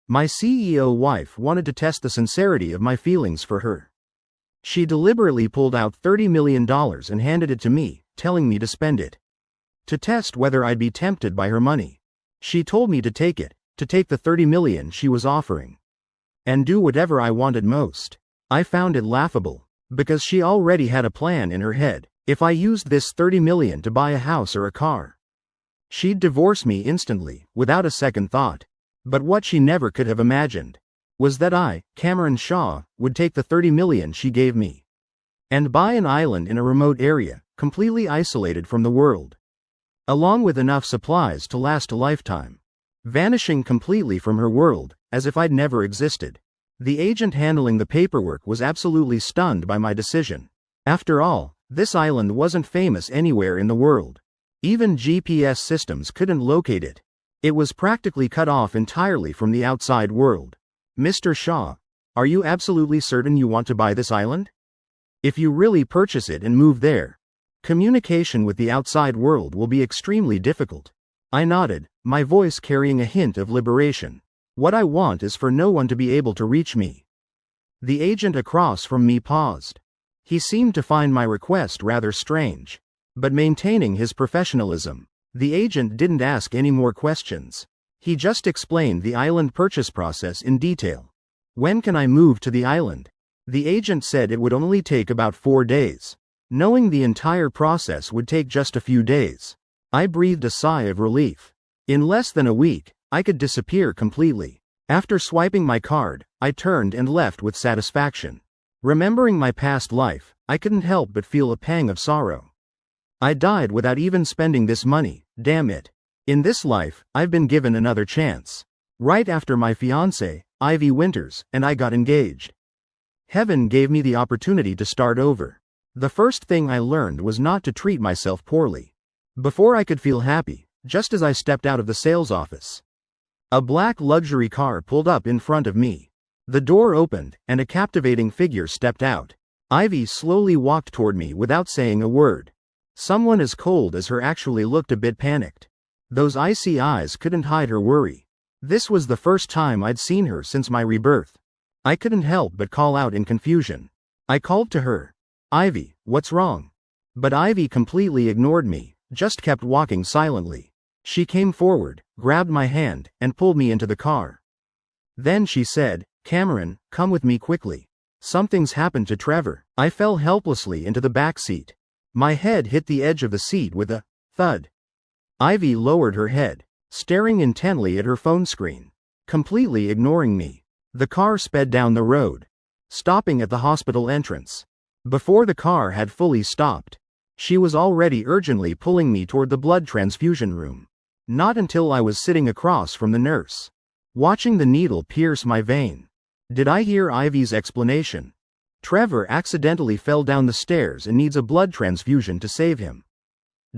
My CEO wife wanted to test the sincerity of my feelings for her. She deliberately pulled out $30 million and handed it to me, telling me to spend it. To test whether I'd be tempted by her money. She told me to take it, to take the $30 million she was offering. And do whatever I wanted most. I found it laughable, because she already had a plan in her head. If I used this $30 million to buy a house or a car, she'd divorce me instantly, without a second thought. But what she never could have imagined was that I, Cameron Shaw, would take the $30 million she gave me and buy an island in a remote area, completely isolated from the world, along with enough supplies to last a lifetime, vanishing completely from her world, as if I'd never existed. The agent handling the paperwork was absolutely stunned by my decision. After all, this island wasn't famous anywhere in the world. Even GPS systems couldn't locate it. It was practically cut off entirely from the outside world. Mr. Shaw, are you absolutely certain you want to buy this island? If you really purchase it and move there, communication with the outside world will be extremely difficult. I nodded, my voice carrying a hint of liberation. What I want is for no one to be able to reach me. The agent across from me paused. He seemed to find my request rather strange, but maintaining his professionalism, the agent didn't ask any more questions. He just explained the island purchase process in detail. When can I move to the island? The agent said it would only take about 4 days. Knowing the entire process would take just a few days, I breathed a sigh of relief. In less than a week, I could disappear completely. After swiping my card, I turned and left with satisfaction. Remembering my past life, I couldn't help but feel a pang of sorrow. I died without even spending this money, damn it. In this life, I've been given another chance. Right after my fiancée, Ivy Winters, and I got engaged. Heaven gave me the opportunity to start over. The first thing I learned was not to treat myself poorly. Before I could feel happy, just as I stepped out of the sales office, a black luxury car pulled up in front of me. The door opened, and a captivating figure stepped out. Ivy slowly walked toward me without saying a word. Someone as cold as her actually looked a bit panicked. Those icy eyes couldn't hide her worry. This was the first time I'd seen her since my rebirth. I couldn't help but call out in confusion. I called to her. Ivy, what's wrong? But Ivy completely ignored me, just kept walking silently. She came forward, grabbed my hand, and pulled me into the car. Then she said, Cameron, come with me quickly. Something's happened to Trevor. I fell helplessly into the back seat. My head hit the edge of the seat with a thud. Ivy lowered her head, staring intently at her phone screen, completely ignoring me. The car sped down the road, stopping at the hospital entrance. Before the car had fully stopped, she was already urgently pulling me toward the blood transfusion room. Not until I was sitting across from the nurse, watching the needle pierce my vein, did I hear Ivy's explanation. Trevor accidentally fell down the stairs and needs a blood transfusion to save him.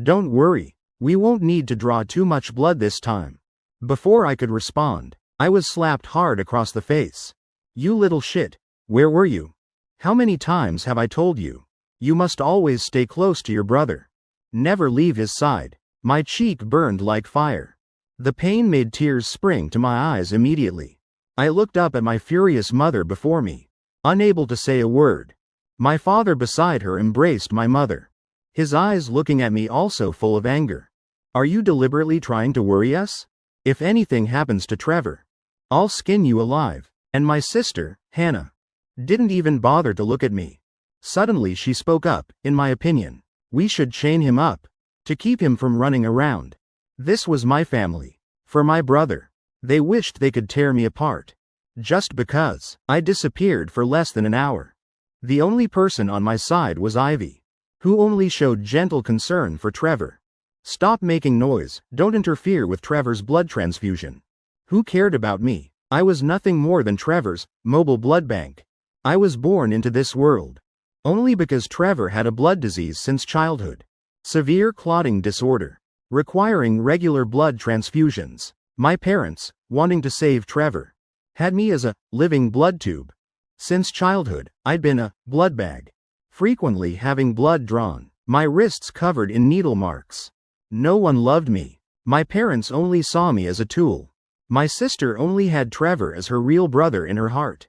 Don't worry, we won't need to draw too much blood this time. Before I could respond, I was slapped hard across the face. You little shit, where were you? How many times have I told you? You must always stay close to your brother. Never leave his side. My cheek burned like fire. The pain made tears spring to my eyes immediately. I looked up at my furious mother before me, unable to say a word. My father beside her embraced my mother, his eyes looking at me also full of anger. Are you deliberately trying to worry us? If anything happens to Trevor, I'll skin you alive. And my sister, Hannah, didn't even bother to look at me. Suddenly she spoke up, in my opinion, we should chain him up, to keep him from running around. This was my family. For my brother. They wished they could tear me apart. Just because I disappeared for less than an hour. The only person on my side was Ivy, who only showed gentle concern for Trevor. Stop making noise, don't interfere with Trevor's blood transfusion. Who cared about me? I was nothing more than Trevor's mobile blood bank. I was born into this world only because Trevor had a blood disease since childhood. Severe clotting disorder, requiring regular blood transfusions. My parents, wanting to save Trevor, had me as a living blood tube. Since childhood, I'd been a blood bag, frequently having blood drawn, my wrists covered in needle marks. No one loved me. My parents only saw me as a tool. My sister only had Trevor as her real brother in her heart.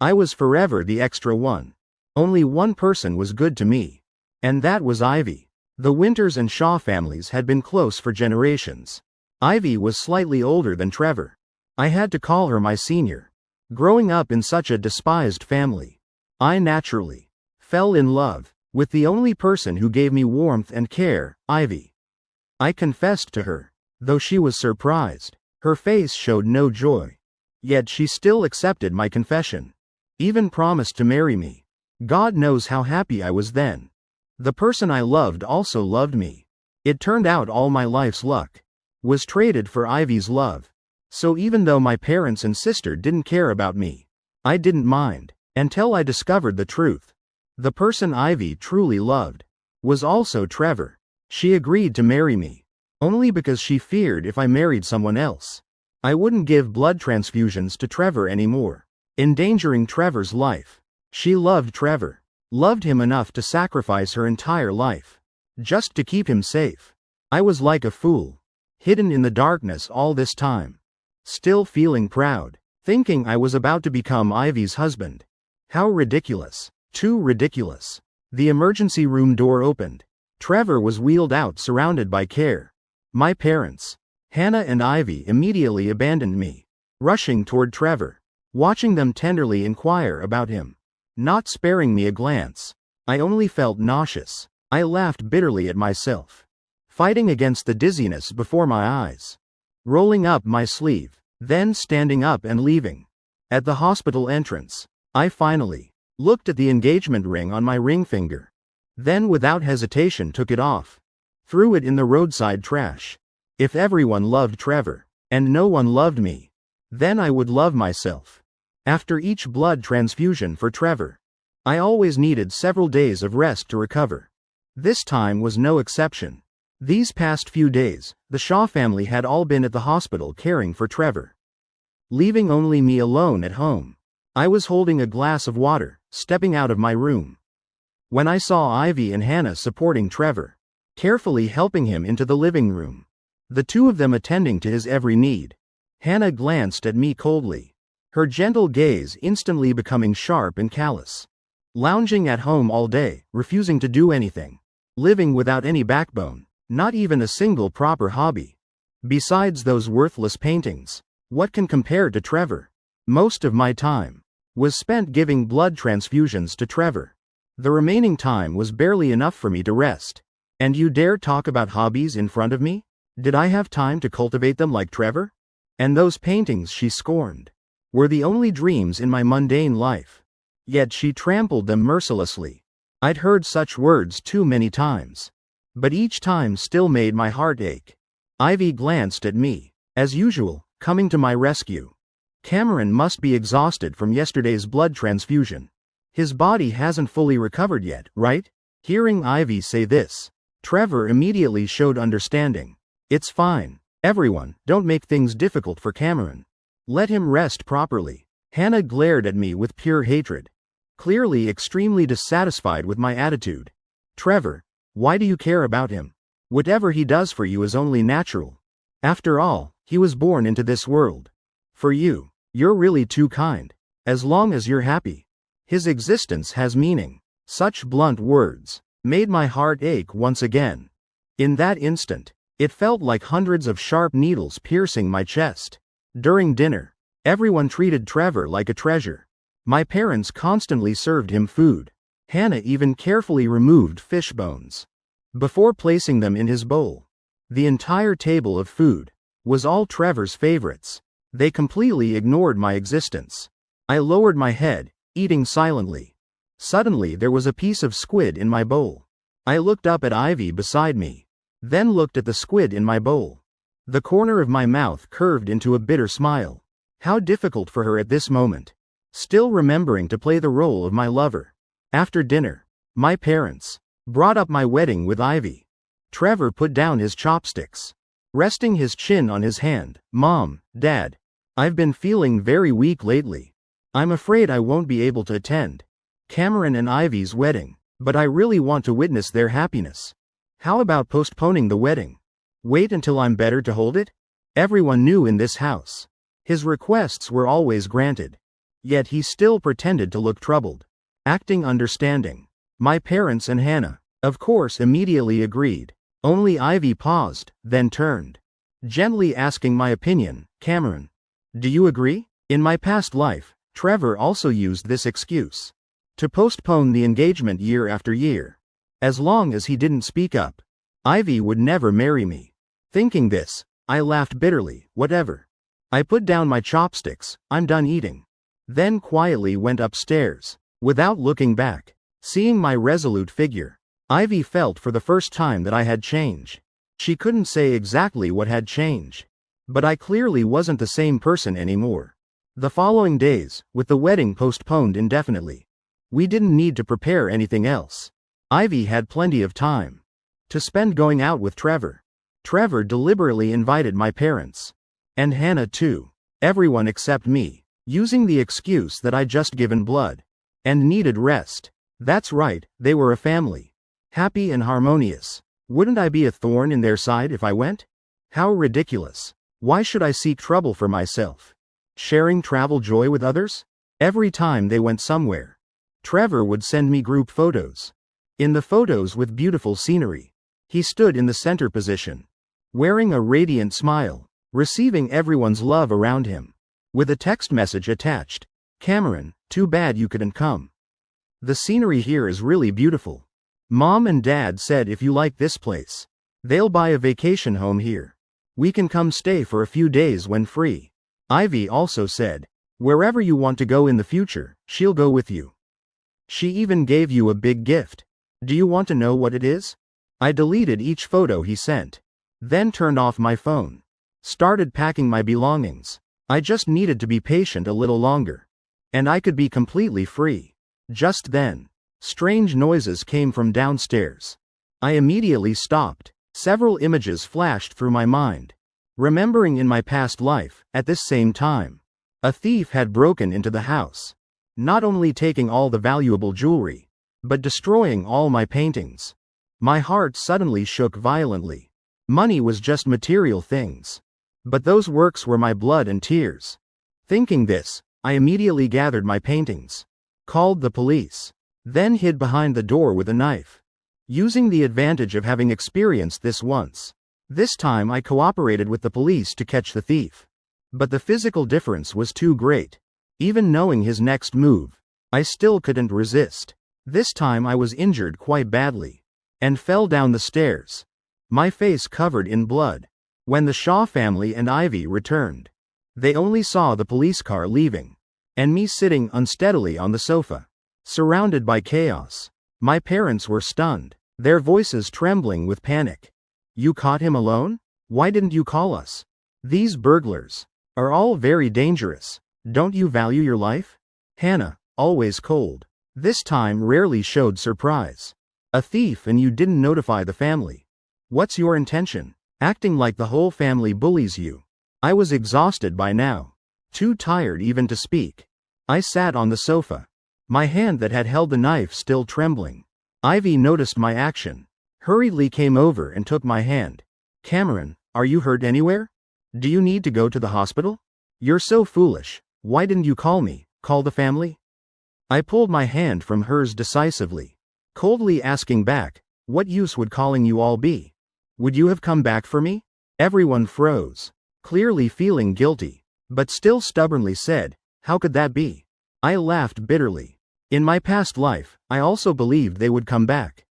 I was forever the extra one. Only one person was good to me. And that was Ivy. The Winters and Shaw families had been close for generations. Ivy was slightly older than Trevor. I had to call her my senior. Growing up in such a despised family, I naturally fell in love with the only person who gave me warmth and care, Ivy. I confessed to her, though she was surprised. Her face showed no joy. Yet she still accepted my confession. Even promised to marry me. God knows how happy I was then. The person I loved also loved me. It turned out all my life's luck was traded for Ivy's love. So even though my parents and sister didn't care about me, I didn't mind, until I discovered the truth. The person Ivy truly loved was also Trevor. She agreed to marry me, only because she feared if I married someone else, I wouldn't give blood transfusions to Trevor anymore, endangering Trevor's life. She loved Trevor, loved him enough to sacrifice her entire life, just to keep him safe. I was like a fool, hidden in the darkness all this time, still feeling proud, thinking I was about to become Ivy's husband. How ridiculous. Too ridiculous. The emergency room door opened. Trevor was wheeled out surrounded by care. My parents, Hannah and Ivy, immediately abandoned me, rushing toward Trevor, watching them tenderly inquire about him, not sparing me a glance. I only felt nauseous. I laughed bitterly at myself, fighting against the dizziness before my eyes, rolling up my sleeve, then standing up and leaving. At the hospital entrance, I finally looked at the engagement ring on my ring finger, then without hesitation took it off, threw it in the roadside trash. If everyone loved Trevor, and no one loved me, then I would love myself. After each blood transfusion for Trevor, I always needed several days of rest to recover. This time was no exception. These past few days, the Shaw family had all been at the hospital caring for Trevor, leaving only me alone at home. I was holding a glass of water, stepping out of my room, when I saw Ivy and Hannah supporting Trevor, carefully helping him into the living room, the two of them attending to his every need. Hannah glanced at me coldly, her gentle gaze instantly becoming sharp and callous. Lounging at home all day, refusing to do anything, living without any backbone, not even a single proper hobby. Besides those worthless paintings, what can compare to Trevor? Most of my time was spent giving blood transfusions to Trevor. The remaining time was barely enough for me to rest. And you dare talk about hobbies in front of me? Did I have time to cultivate them like Trevor? And those paintings she scorned were the only dreams in my mundane life. Yet she trampled them mercilessly. I'd heard such words too many times, but each time still made my heart ache. Ivy glanced at me, as usual, coming to my rescue. Cameron must be exhausted from yesterday's blood transfusion. His body hasn't fully recovered yet, right? Hearing Ivy say this, Trevor immediately showed understanding. It's fine. Everyone, don't make things difficult for Cameron. Let him rest properly. Hannah glared at me with pure hatred, clearly extremely dissatisfied with my attitude. Trevor, why do you care about him? Whatever he does for you is only natural. After all, he was born into this world for you. You're really too kind. As long as you're happy, his existence has meaning. Such blunt words made my heart ache once again. In that instant, it felt like hundreds of sharp needles piercing my chest. During dinner, everyone treated Trevor like a treasure. My parents constantly served him food. Hannah even carefully removed fish bones before placing them in his bowl. The entire table of food was all Trevor's favorites. They completely ignored my existence. I lowered my head, eating silently. Suddenly there was a piece of squid in my bowl. I looked up at Ivy beside me, then looked at the squid in my bowl. The corner of my mouth curved into a bitter smile. How difficult for her at this moment, still remembering to play the role of my lover. After dinner, my parents brought up my wedding with Ivy. Trevor put down his chopsticks, resting his chin on his hand. Mom, Dad, I've been feeling very weak lately. I'm afraid I won't be able to attend Cameron and Ivy's wedding, but I really want to witness their happiness. How about postponing the wedding? Wait until I'm better to hold it? Everyone knew in this house His requests were always granted. Yet he still pretended to look troubled, acting understanding. My parents and Hannah, of course, immediately agreed. Only Ivy paused, then turned, gently asking my opinion. Cameron, do you agree? In my past life, Trevor also used this excuse to postpone the engagement year after year. As long as he didn't speak up, Ivy would never marry me. Thinking this, I laughed bitterly. Whatever. I put down my chopsticks. I'm done eating. Then quietly went upstairs, without looking back. Seeing my resolute figure, Ivy felt for the first time that I had changed. She couldn't say exactly what had changed, but I clearly wasn't the same person anymore. The following days, with the wedding postponed indefinitely, we didn't need to prepare anything else. Ivy had plenty of time to spend going out with Trevor. Trevor deliberately invited my parents, and Hannah too, everyone except me, using the excuse that I'd just given blood and needed rest. That's right, they were a family, happy and harmonious. Wouldn't I be a thorn in their side if I went? How ridiculous. Why should I seek trouble for myself? Sharing travel joy with others? Every time they went somewhere, Trevor would send me group photos. In the photos with beautiful scenery, he stood in the center position, wearing a radiant smile, receiving everyone's love around him, with a text message attached. Cameron, too bad you couldn't come. The scenery here is really beautiful. Mom and Dad said if you like this place, they'll buy a vacation home here. We can come stay for a few days when free. Ivy also said, wherever you want to go in the future, she'll go with you. She even gave you a big gift. Do you want to know what it is? I deleted each photo he sent, then turned off my phone. Started packing my belongings. I just needed to be patient a little longer, and I could be completely free. Just then, strange noises came from downstairs. I immediately stopped. Several images flashed through my mind. Remembering in my past life, at this same time, a thief had broken into the house, not only taking all the valuable jewelry, but destroying all my paintings. My heart suddenly shook violently. Money was just material things, but those works were my blood and tears. Thinking this, I immediately gathered my paintings, called the police, then hid behind the door with a knife, using the advantage of having experienced this once. This time I cooperated with the police to catch the thief. But the physical difference was too great. Even knowing his next move, I still couldn't resist. This time I was injured quite badly, and fell down the stairs, my face covered in blood. When the Shaw family and Ivy returned, they only saw the police car leaving, and me sitting unsteadily on the sofa, surrounded by chaos. My parents were stunned, their voices trembling with panic. You caught him alone? Why didn't you call us? These burglars are all very dangerous. Don't you value your life? Hannah, always cold, this time rarely showed surprise. A thief and you didn't notify the family. What's your intention? Acting like the whole family bullies you. I was exhausted by now, too tired even to speak. I sat on the sofa, my hand that had held the knife still trembling. Ivy noticed my action, hurriedly came over and took my hand. Cameron, are you hurt anywhere? Do you need to go to the hospital? You're so foolish. Why didn't you call me? Call the family? I pulled my hand from hers decisively, coldly asking back, what use would calling you all be? Would you have come back for me? Everyone froze, clearly feeling guilty, but still stubbornly said, how could that be? I laughed bitterly. In my past life, I also believed they would come back.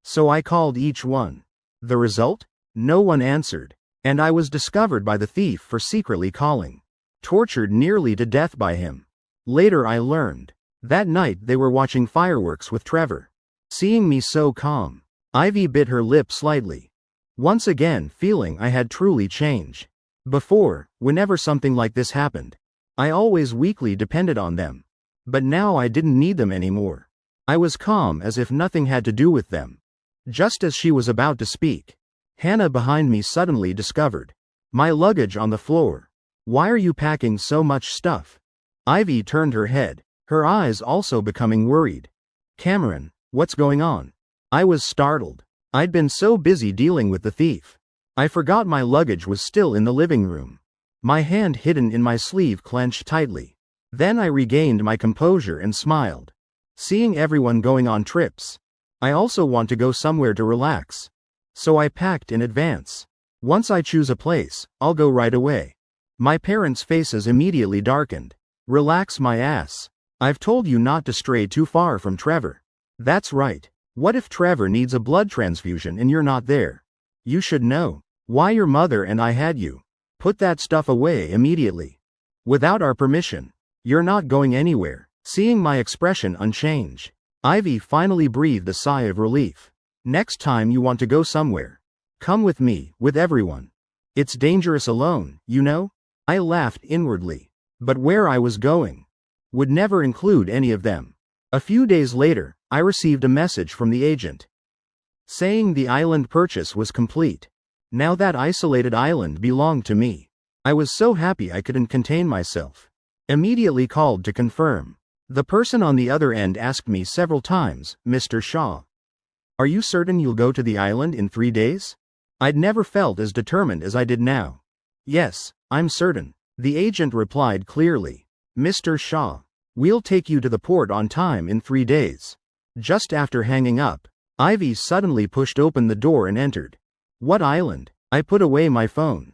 So I called each one. The result? No one answered, and I was discovered by the thief for secretly calling, tortured nearly to death by him. Later I learned, that night they were watching fireworks with Trevor. Seeing me so calm, Ivy bit her lip slightly, once again feeling I had truly changed. Before, whenever something like this happened, I always weakly depended on them. But now I didn't need them anymore. I was calm as if nothing had to do with them. Just as she was about to speak, Hannah behind me suddenly discovered my luggage on the floor. Why are you packing so much stuff? Ivy turned her head, her eyes also becoming worried. Cameron, what's going on? I was startled. I'd been so busy dealing with the thief, I forgot my luggage was still in the living room. My hand hidden in my sleeve clenched tightly. Then I regained my composure and smiled. Seeing everyone going on trips. I also want to go somewhere to relax. So I packed in advance. Once I choose a place, I'll go right away. My parents' faces immediately darkened. Relax my ass. I've told you not to stray too far from Trevor. That's right. What if Trevor needs a blood transfusion and you're not there? You should know. Why your mother and I had you. Put that stuff away immediately. Without our permission. You're not going anywhere. Seeing my expression unchanged, Ivy finally breathed a sigh of relief. Next time you want to go somewhere, come with me, with everyone. It's dangerous alone, you know? I laughed inwardly. But where I was going would never include any of them. A few days later, I received a message from the agent saying the island purchase was complete. Now that isolated island belonged to me. I was so happy I couldn't contain myself. Immediately called to confirm. The person on the other end asked me several times, Mr. Shaw, are you certain you'll go to the island in 3 days? I'd never felt as determined as I did now. Yes, I'm certain. The agent replied clearly. Mr. Shaw, we'll take you to the port on time in 3 days. Just after hanging up, Ivy suddenly pushed open the door and entered. What island? I put away my phone.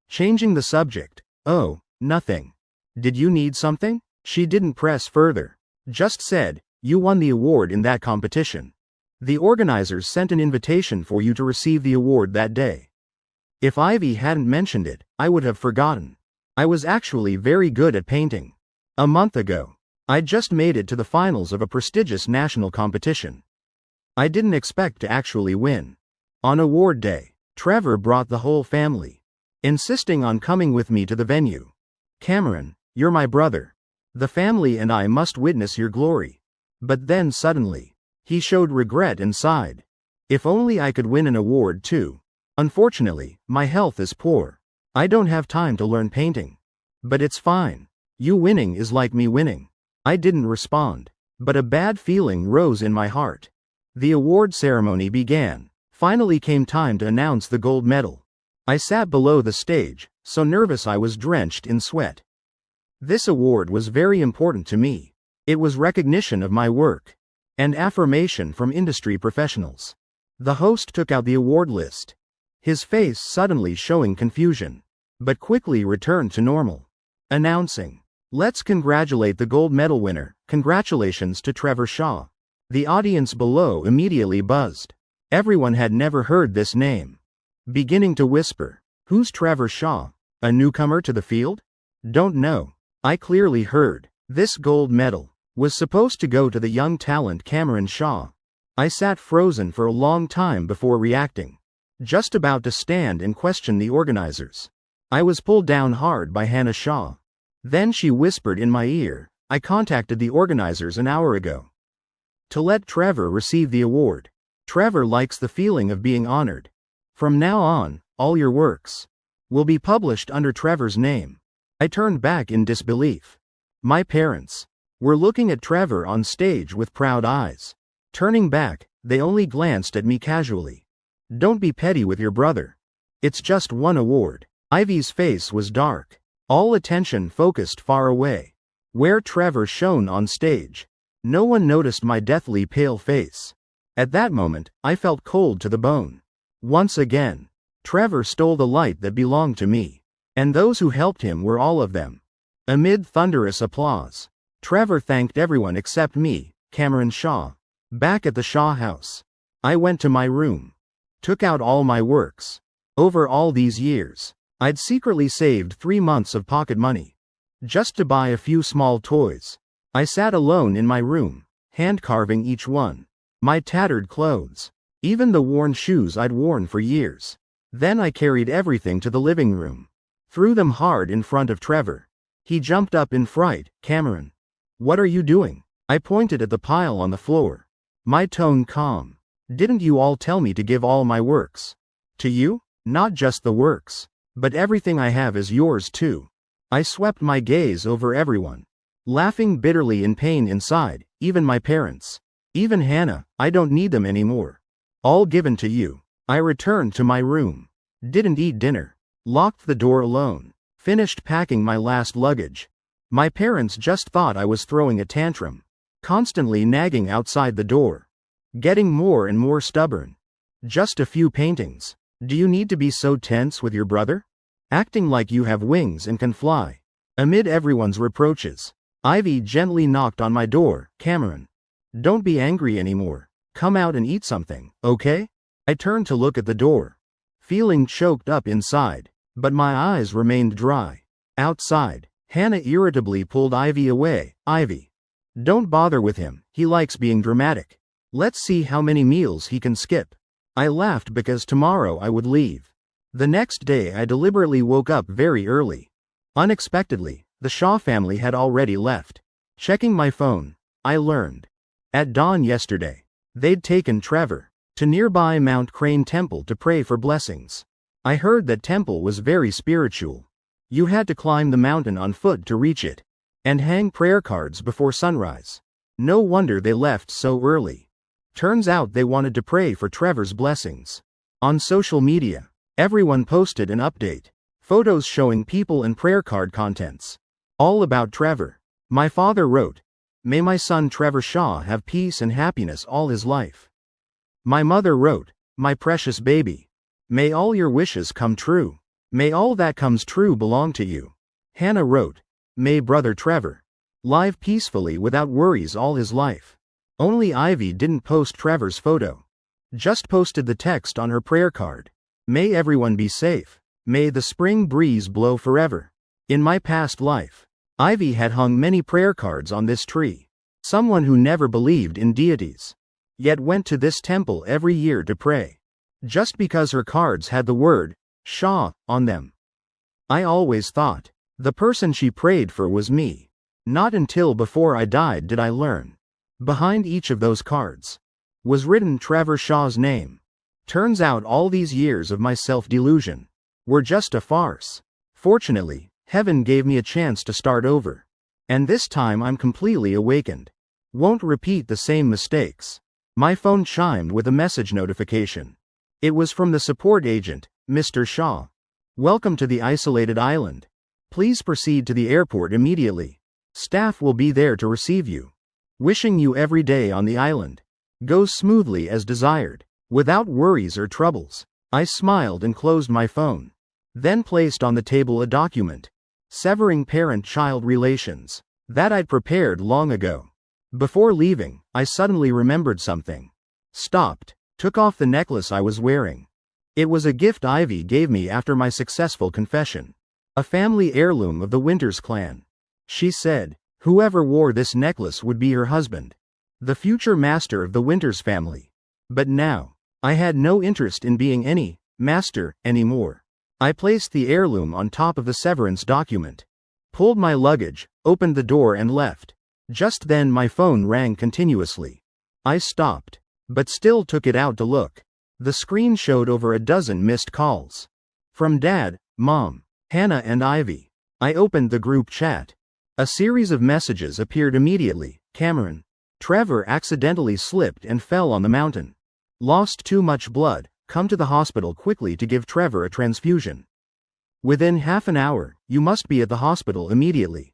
Changing the subject. Oh, nothing. Did you need something? She didn't press further. Just said, you won the award in that competition. The organizers sent an invitation for you to receive the award that day. If Ivy hadn't mentioned it, I would have forgotten. I was actually very good at painting. A month ago, I'd just made it to the finals of a prestigious national competition. I didn't expect to actually win. On award day, Trevor brought the whole family, insisting on coming with me to the venue. Cameron, you're my brother. The family and I must witness your glory. But then suddenly, he showed regret and sighed. If only I could win an award too. Unfortunately, my health is poor. I don't have time to learn painting. But it's fine. You winning is like me winning. I didn't respond. But a bad feeling rose in my heart. The award ceremony began. Finally came time to announce the gold medal. I sat below the stage, so nervous I was drenched in sweat. This award was very important to me. It was recognition of my work and affirmation from industry professionals. The host took out the award list, his face suddenly showing confusion, but quickly returned to normal, announcing, let's congratulate the gold medal winner. Congratulations to Trevor Shaw. The audience below immediately buzzed. Everyone had never heard this name, beginning to whisper, who's Trevor Shaw? A newcomer to the field? Don't know. I clearly heard. This gold medal was supposed to go to the young talent Cameron Shaw. I sat frozen for a long time before reacting, just about to stand and question the organizers. I was pulled down hard by Hannah Shaw. Then she whispered in my ear, I contacted the organizers an hour ago to let Trevor receive the award. Trevor likes the feeling of being honored. From now on, all your works will be published under Trevor's name. I turned back in disbelief. My parents were looking at Trevor on stage with proud eyes. Turning back, they only glanced at me casually. Don't be petty with your brother. It's just one award. Ivy's face was dark. All attention focused far away, where Trevor shone on stage. No one noticed my deathly pale face. At that moment, I felt cold to the bone. Once again, Trevor stole the light that belonged to me. And those who helped him were all of them. Amid thunderous applause, Trevor thanked everyone except me, Cameron Shaw. Back at the Shaw house, I went to my room, took out all my works. Over all these years, I'd secretly saved 3 months of pocket money, just to buy a few small toys. I sat alone in my room, hand-carving each one. My tattered clothes, even the worn shoes I'd worn for years. Then I carried everything to the living room. Threw them hard in front of Trevor. He jumped up in fright. Cameron, what are you doing? I pointed at the pile on the floor. My tone calm. Didn't you all tell me to give all my works to you? Not just the works, but everything I have is yours too. I swept my gaze over everyone, laughing bitterly in pain inside, even my parents. Even Hannah, I don't need them anymore. All given to you. I returned to my room. Didn't eat dinner. Locked the door alone. Finished packing my last luggage. My parents just thought I was throwing a tantrum. Constantly nagging outside the door. Getting more and more stubborn. Just a few paintings. Do you need to be so tense with your brother? Acting like you have wings and can fly. Amid everyone's reproaches, Ivy gently knocked on my door. Cameron. Don't be angry anymore. Come out and eat something, okay? I turned to look at the door. Feeling choked up inside, but my eyes remained dry. Outside, Hannah irritably pulled Ivy away. Ivy. Don't bother with him, he likes being dramatic. Let's see how many meals he can skip. I laughed because tomorrow I would leave. The next day I deliberately woke up very early. Unexpectedly, the Shaw family had already left. Checking my phone, I learned. At dawn yesterday, they'd taken Trevor to nearby Mount Crane Temple to pray for blessings. I heard that temple was very spiritual. You had to climb the mountain on foot to reach it, and hang prayer cards before sunrise. No wonder they left so early. Turns out they wanted to pray for Trevor's blessings. On social media, everyone posted an update. Photos showing people and prayer card contents. All about Trevor. My father wrote, "May my son Trevor Shaw have peace and happiness all his life." My mother wrote, "My precious baby. May all your wishes come true. May all that comes true belong to you." Hannah wrote, "May brother Trevor live peacefully without worries all his life." Only Ivy didn't post Trevor's photo. Just posted the text on her prayer card. May everyone be safe. May the spring breeze blow forever. In my past life, Ivy had hung many prayer cards on this tree. Someone who never believed in deities, yet went to this temple every year to pray. Just because her cards had the word Shaw on them. I always thought the person she prayed for was me. Not until before I died did I learn. Behind each of those cards was written Trevor Shaw's name. Turns out all these years of my self-delusion were just a farce. Fortunately, heaven gave me a chance to start over. And this time I'm completely awakened. Won't repeat the same mistakes. My phone chimed with a message notification. It was from the support agent, Mr. Shaw. Welcome to the isolated island. Please proceed to the airport immediately. Staff will be there to receive you. Wishing you every day on the island goes smoothly as desired, without worries or troubles. I smiled and closed my phone. Then placed on the table a document. Severing parent-child relations. That I'd prepared long ago. Before leaving, I suddenly remembered something. Stopped. Took off the necklace I was wearing. It was a gift Ivy gave me after my successful confession. A family heirloom of the Winters clan. She said, whoever wore this necklace would be her husband. The future master of the Winters family. But now, I had no interest in being any master anymore. I placed the heirloom on top of the severance document. Pulled my luggage, opened the door and left. Just then my phone rang continuously. I stopped, but still took it out to look. The screen showed over a dozen missed calls. From Dad, Mom, Hannah and Ivy. I opened the group chat. A series of messages appeared immediately. Cameron. Trevor accidentally slipped and fell on the mountain. Lost too much blood. Come to the hospital quickly to give Trevor a transfusion. Within half an hour, you must be at the hospital immediately.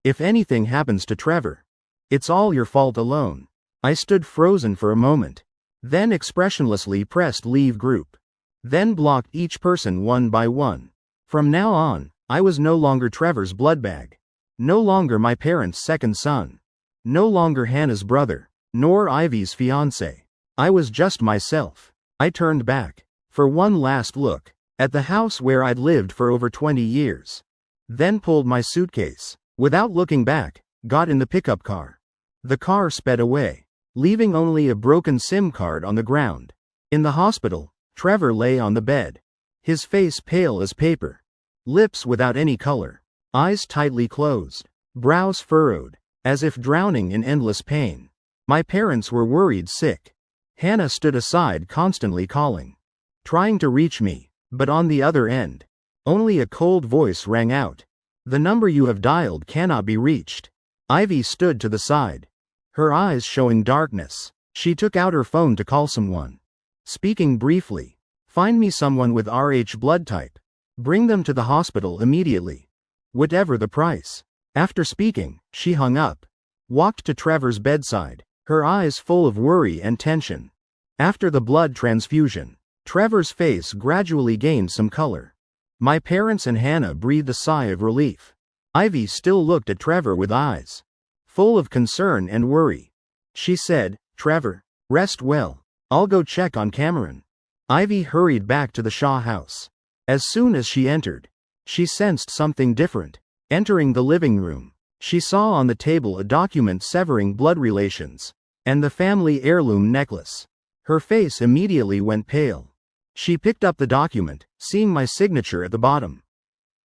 If anything happens to Trevor, it's all your fault alone. I stood frozen for a moment. Then expressionlessly pressed leave group. Then blocked each person one by one. From now on, I was no longer Trevor's blood bag. No longer my parents' second son. No longer Hannah's brother, nor Ivy's fiancé. I was just myself. I turned back, for one last look, at the house where I'd lived for over 20 years. Then pulled my suitcase. Without looking back, got in the pickup car. The car sped away, leaving only a broken SIM card on the ground. In the hospital, Trevor lay on the bed. His face pale as paper. Lips without any color. Eyes tightly closed. Brows furrowed, as if drowning in endless pain. My parents were worried sick. Hannah stood aside constantly calling. Trying to reach me, but on the other end, only a cold voice rang out. The number you have dialed cannot be reached. Ivy stood to the side. Her eyes showing darkness. She took out her phone to call someone. Speaking briefly. Find me someone with RH blood type. Bring them to the hospital immediately. Whatever the price. After speaking, she hung up. Walked to Trevor's bedside, her eyes full of worry and tension. After the blood transfusion, Trevor's face gradually gained some color. My parents and Hannah breathed a sigh of relief. Ivy still looked at Trevor with eyes full of concern and worry. She said, "Trevor, rest well. I'll go check on Cameron." Ivy hurried back to the Shaw house. As soon as she entered, she sensed something different. Entering the living room, she saw on the table a document severing blood relations and the family heirloom necklace. Her face immediately went pale. She picked up the document, seeing my signature at the bottom.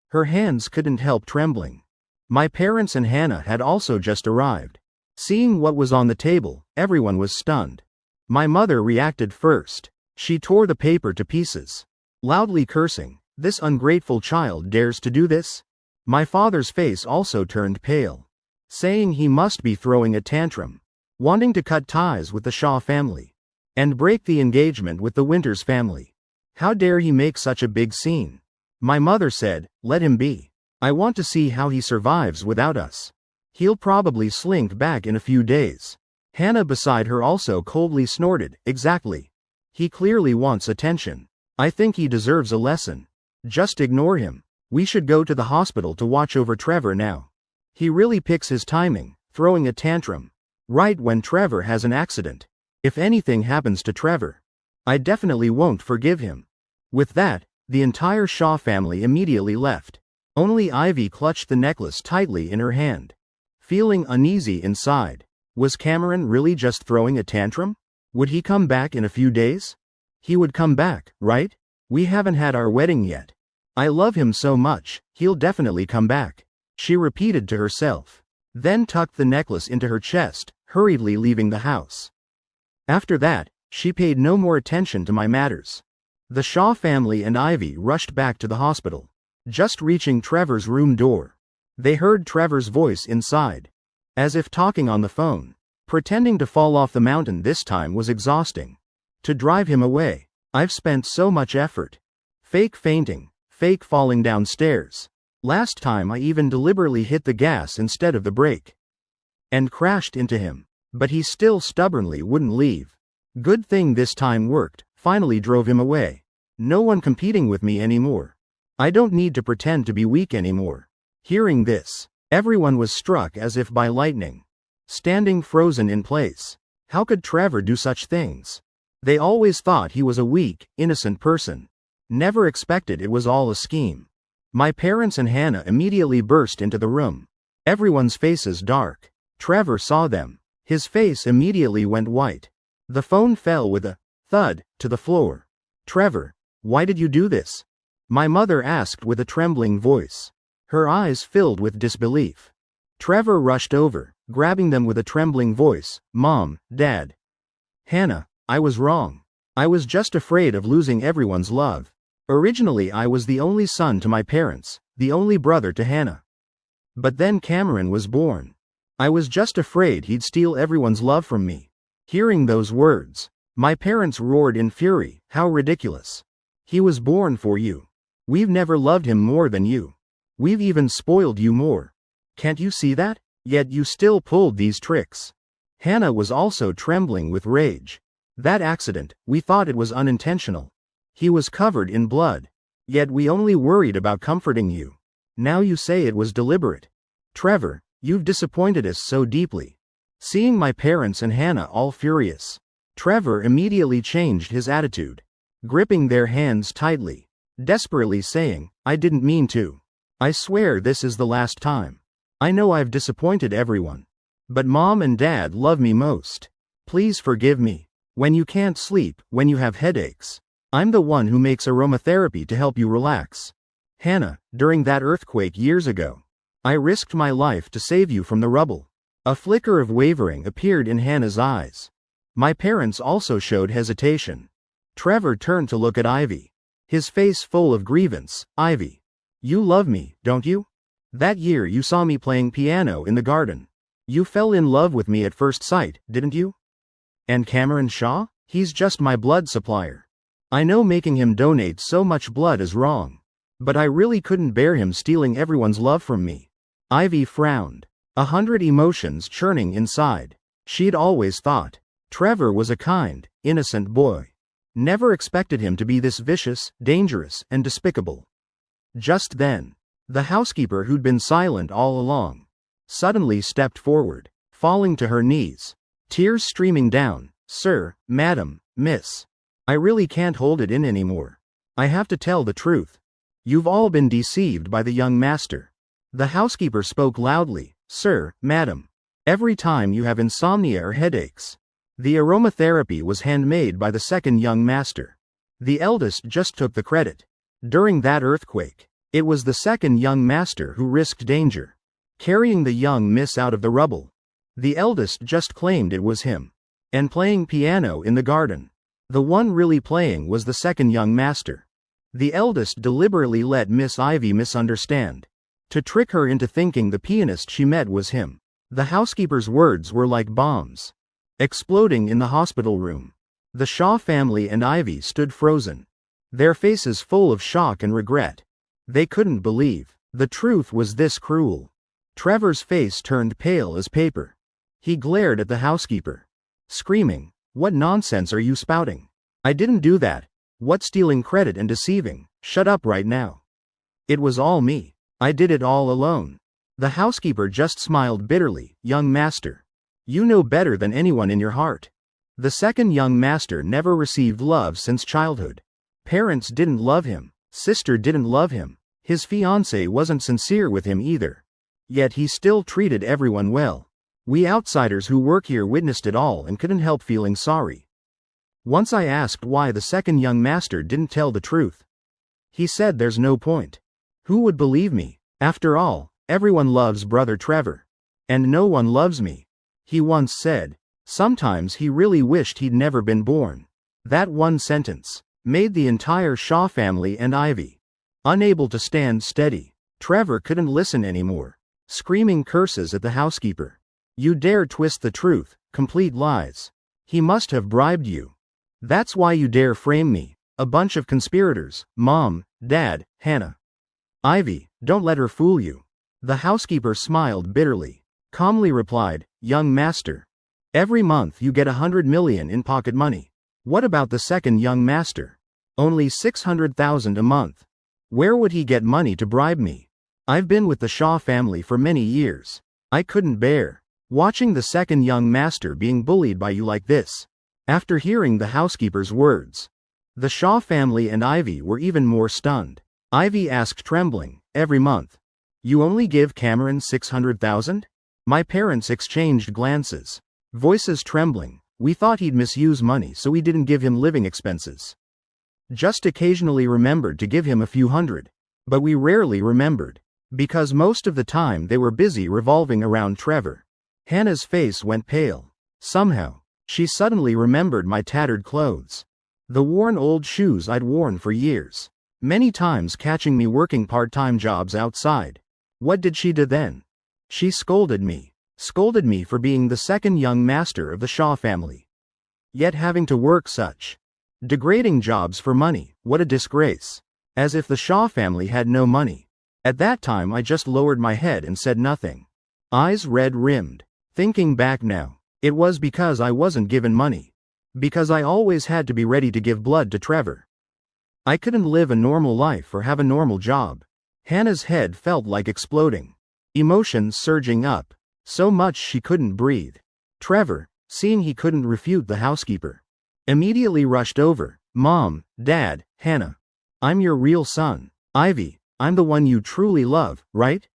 Her hands couldn't help trembling. My parents and Hannah had also just arrived. Seeing what was on the table, everyone was stunned. My mother reacted first. She tore the paper to pieces, loudly cursing, "This ungrateful child dares to do this?" My father's face also turned pale, saying he must be throwing a tantrum, wanting to cut ties with the Shaw family and break the engagement with the Winters family. How dare he make such a big scene? My mother said, "Let him be. I want to see how he survives without us. He'll probably slink back in a few days." Hannah beside her also coldly snorted, "Exactly. He clearly wants attention. I think he deserves a lesson. Just ignore him. We should go to the hospital to watch over Trevor now. He really picks his timing, throwing a tantrum right when Trevor has an accident. If anything happens to Trevor, I definitely won't forgive him." With that, the entire Shaw family immediately left. Only Ivy clutched the necklace tightly in her hand, feeling uneasy inside. Was Cameron really just throwing a tantrum? Would he come back in a few days? He would come back, right? We haven't had our wedding yet. I love him so much, he'll definitely come back, she repeated to herself. Then tucked the necklace into her chest, hurriedly leaving the house. After that, she paid no more attention to my matters. The Shaw family and Ivy rushed back to the hospital. Just reaching Trevor's room door, they heard Trevor's voice inside, as if talking on the phone. Pretending to fall off the mountain this time was exhausting. To drive him away, I've spent so much effort. Fake fainting, fake falling downstairs. Last time I even deliberately hit the gas instead of the brake and crashed into him, but he still stubbornly wouldn't leave. Good thing this time worked, finally drove him away. No one competing with me anymore. I don't need to pretend to be weak anymore. Hearing this, everyone was struck as if by lightning, standing frozen in place. How could Trevor do such things? They always thought he was a weak, innocent person. Never expected it was all a scheme. My parents and Hannah immediately burst into the room. Everyone's faces dark. Trevor saw them. His face immediately went white. The phone fell with a thud to the floor. "Trevor, why did you do this?" My mother asked with a trembling voice. Her eyes filled with disbelief. Trevor rushed over, grabbing them with a trembling voice. "Mom, Dad. Hannah, I was wrong. I was just afraid of losing everyone's love. Originally I was the only son to my parents, the only brother to Hannah. But then Cameron was born. I was just afraid he'd steal everyone's love from me." Hearing those words, my parents roared in fury. "How ridiculous. He was born for you. We've never loved him more than you. We've even spoiled you more. Can't you see that? Yet you still pulled these tricks." Hannah was also trembling with rage. "That accident, we thought it was unintentional. He was covered in blood. Yet we only worried about comforting you. Now you say it was deliberate. Trevor, you've disappointed us so deeply." Seeing my parents and Hannah all furious, Trevor immediately changed his attitude, gripping their hands tightly, desperately saying, "I didn't mean to. I swear this is the last time. I know I've disappointed everyone. But Mom and Dad love me most. Please forgive me. When you can't sleep, when you have headaches, I'm the one who makes aromatherapy to help you relax. Hannah, during that earthquake years ago, I risked my life to save you from the rubble." A flicker of wavering appeared in Hannah's eyes. My parents also showed hesitation. Trevor turned to look at Ivy, his face full of grievance. "Ivy, you love me, don't you? That year you saw me playing piano in the garden. You fell in love with me at first sight, didn't you? And Cameron Shaw? He's just my blood supplier. I know making him donate so much blood is wrong. But I really couldn't bear him stealing everyone's love from me. Ivy frowned. 100 emotions churning inside. She'd always thought Trevor was a kind, innocent boy. Never expected him to be this vicious, dangerous, and despicable. Just then, the housekeeper who'd been silent all along suddenly stepped forward, falling to her knees, tears streaming down. Sir, madam, miss. I really can't hold it in anymore. I have to tell the truth. You've all been deceived by the young master. The housekeeper spoke loudly. Sir, madam. Every time you have insomnia or headaches. The aromatherapy was handmade by the second young master. The eldest just took the credit. During that earthquake, it was the second young master who risked danger, carrying the young miss out of the rubble. The eldest just claimed it was him. And playing piano in the garden. The one really playing was the second young master. The eldest deliberately let Miss Ivy misunderstand, to trick her into thinking the pianist she met was him. The housekeeper's words were like bombs, exploding in the hospital room. The Shaw family and Ivy stood frozen, their faces full of shock and regret. They couldn't believe the truth was this cruel. Trevor's face turned pale as paper. He glared at the housekeeper, screaming, "What nonsense are you spouting? I didn't do that. What stealing credit and deceiving? Shut up right now. It was all me. I did it all alone." The housekeeper just smiled bitterly. Young master, you know better than anyone in your heart. The second young master never received love since childhood. Parents didn't love him. Sister didn't love him. His fiancée wasn't sincere with him either. Yet he still treated everyone well. We outsiders who work here witnessed it all and couldn't help feeling sorry. Once I asked why the second young master didn't tell the truth. He said there's no point. Who would believe me? After all, everyone loves Brother Trevor. And no one loves me. He once said. Sometimes he really wished he'd never been born. That one sentence made the entire Shaw family and Ivy unable to stand steady. Trevor couldn't listen anymore, screaming curses at the housekeeper. You dare twist the truth, complete lies. He must have bribed you. That's why you dare frame me. A bunch of conspirators. Mom, Dad, Hannah. Ivy, don't let her fool you. The housekeeper smiled bitterly, calmly replied, Young master. Every month you get 100 million in pocket money. What about the second young master? Only 600,000 a month. Where would he get money to bribe me? I've been with the Shaw family for many years. I couldn't bear watching the second young master being bullied by you like this. After hearing the housekeeper's words, the Shaw family and Ivy were even more stunned. Ivy asked trembling, every month. You only give Cameron 600,000? My parents exchanged glances, voices trembling. We thought he'd misuse money, so we didn't give him living expenses. Just occasionally remembered to give him a few hundred. But we rarely remembered, because most of the time they were busy revolving around Trevor. Hannah's face went pale. Somehow, she suddenly remembered my tattered clothes. The worn old shoes I'd worn for years. Many times catching me working part-time jobs outside. What did she do then? She scolded me. Scolded me for being the second young master of the Shaw family. Yet having to work such degrading jobs for money, what a disgrace. As if the Shaw family had no money. At that time I just lowered my head and said nothing. Eyes red-rimmed. Thinking back now, it was because I wasn't given money. Because I always had to be ready to give blood to Trevor. I couldn't live a normal life or have a normal job. Hannah's head felt like exploding. Emotions surging up. So much she couldn't breathe. Trevor, seeing he couldn't refute the housekeeper, immediately rushed over. Mom, Dad, Hannah. I'm your real son. Ivy, I'm the one you truly love, right?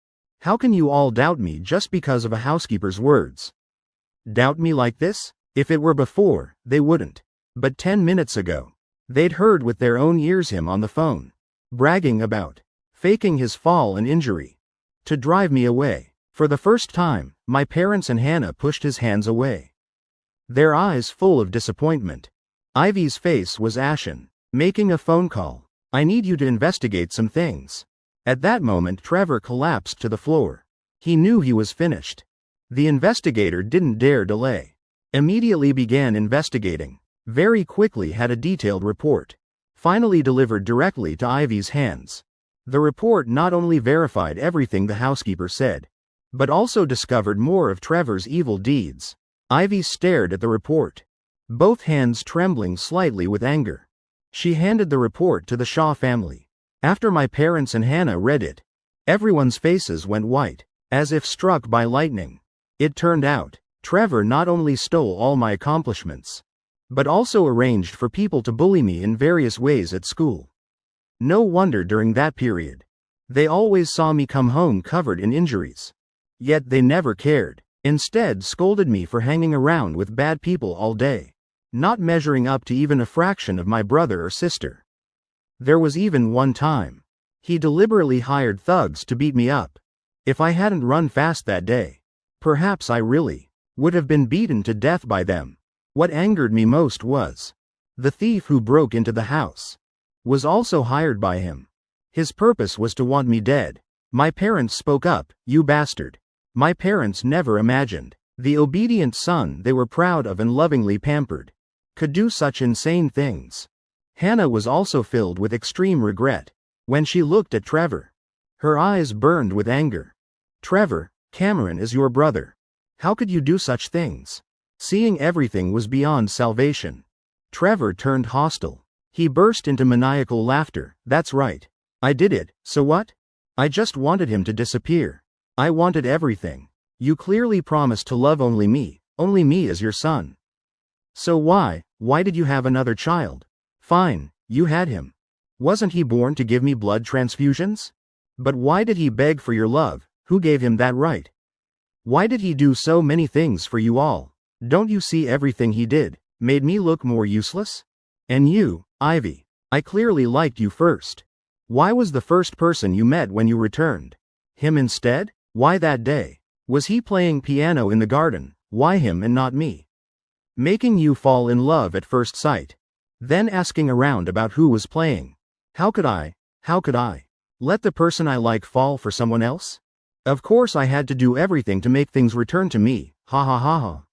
How can you all doubt me just because of a housekeeper's words? Doubt me like this? If it were before, they wouldn't. But 10 minutes ago, they'd heard with their own ears him on the phone, bragging about, faking his fall and injury, to drive me away. For the first time, my parents and Hannah pushed his hands away, their eyes full of disappointment. Ivy's face was ashen. Making a phone call. I need you to investigate some things. At that moment Trevor collapsed to the floor. He knew he was finished. The investigator didn't dare delay. Immediately began investigating. Very quickly had a detailed report. Finally delivered directly to Ivy's hands. The report not only verified everything the housekeeper said, but also discovered more of Trevor's evil deeds. Ivy stared at the report, both hands trembling slightly with anger. She handed the report to the Shaw family. After my parents and Hannah read it, everyone's faces went white, as if struck by lightning. It turned out, Trevor not only stole all my accomplishments, but also arranged for people to bully me in various ways at school. No wonder during that period, they always saw me come home covered in injuries. Yet they never cared, instead scolded me for hanging around with bad people all day, not measuring up to even a fraction of my brother or sister. There was even one time, he deliberately hired thugs to beat me up. If I hadn't run fast that day, perhaps I really would have been beaten to death by them. What angered me most was, the thief who broke into the house was also hired by him. His purpose was to want me dead. My parents spoke up, "You bastard." My parents never imagined the obedient son they were proud of and lovingly pampered could do such insane things. Hannah was also filled with extreme regret when she looked at Trevor. Her eyes burned with anger. "Trevor, Cameron is your brother. How could you do such things?" Seeing everything was beyond salvation, Trevor turned hostile. He burst into maniacal laughter. "That's right. I did it, so what? I just wanted him to disappear. I wanted everything. You clearly promised to love only me as your son. So why did you have another child? Fine, you had him. Wasn't he born to give me blood transfusions? But why did he beg for your love? Who gave him that right? Why did he do so many things for you all? Don't you see everything he did made me look more useless? And you, Ivy, I clearly liked you first. Why was the first person you met when you returned him instead? Why that day? Was he playing piano in the garden? Why him and not me? Making you fall in love at first sight, then asking around about who was playing. How could I let the person I like fall for someone else? Of course I had to do everything to make things return to me. Ha ha ha ha."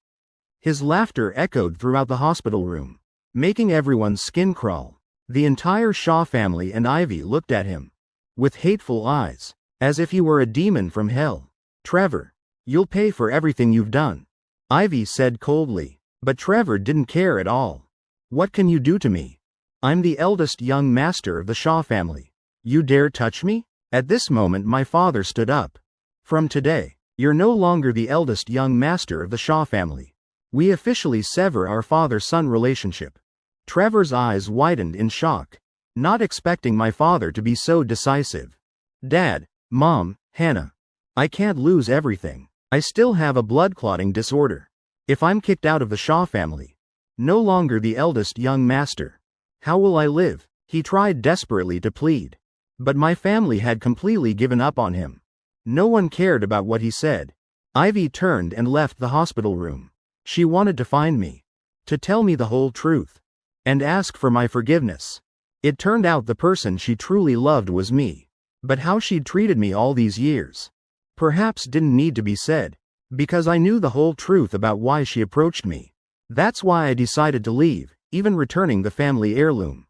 His laughter echoed throughout the hospital room, making everyone's skin crawl. The entire Shaw family and Ivy looked at him with hateful eyes, as if he were a demon from hell. "Trevor, you'll pay for everything you've done," Ivy said coldly. But Trevor didn't care at all. "What can you do to me? I'm the eldest young master of the Shaw family. You dare touch me?" At this moment my father stood up. "From today, you're no longer the eldest young master of the Shaw family. We officially sever our father-son relationship." Trevor's eyes widened in shock, not expecting my father to be so decisive. "Dad, Mom, Hannah, I can't lose everything. I still have a blood clotting disorder. If I'm kicked out of the Shaw family, no longer the eldest young master, how will I live?" He tried desperately to plead, but my family had completely given up on him. No one cared about what he said. Ivy turned and left the hospital room. She wanted to find me, to tell me the whole truth, and ask for my forgiveness. It turned out the person she truly loved was me. But how she'd treated me all these years perhaps didn't need to be said, because I knew the whole truth about why she approached me. That's why I decided to leave, even returning the family heirloom.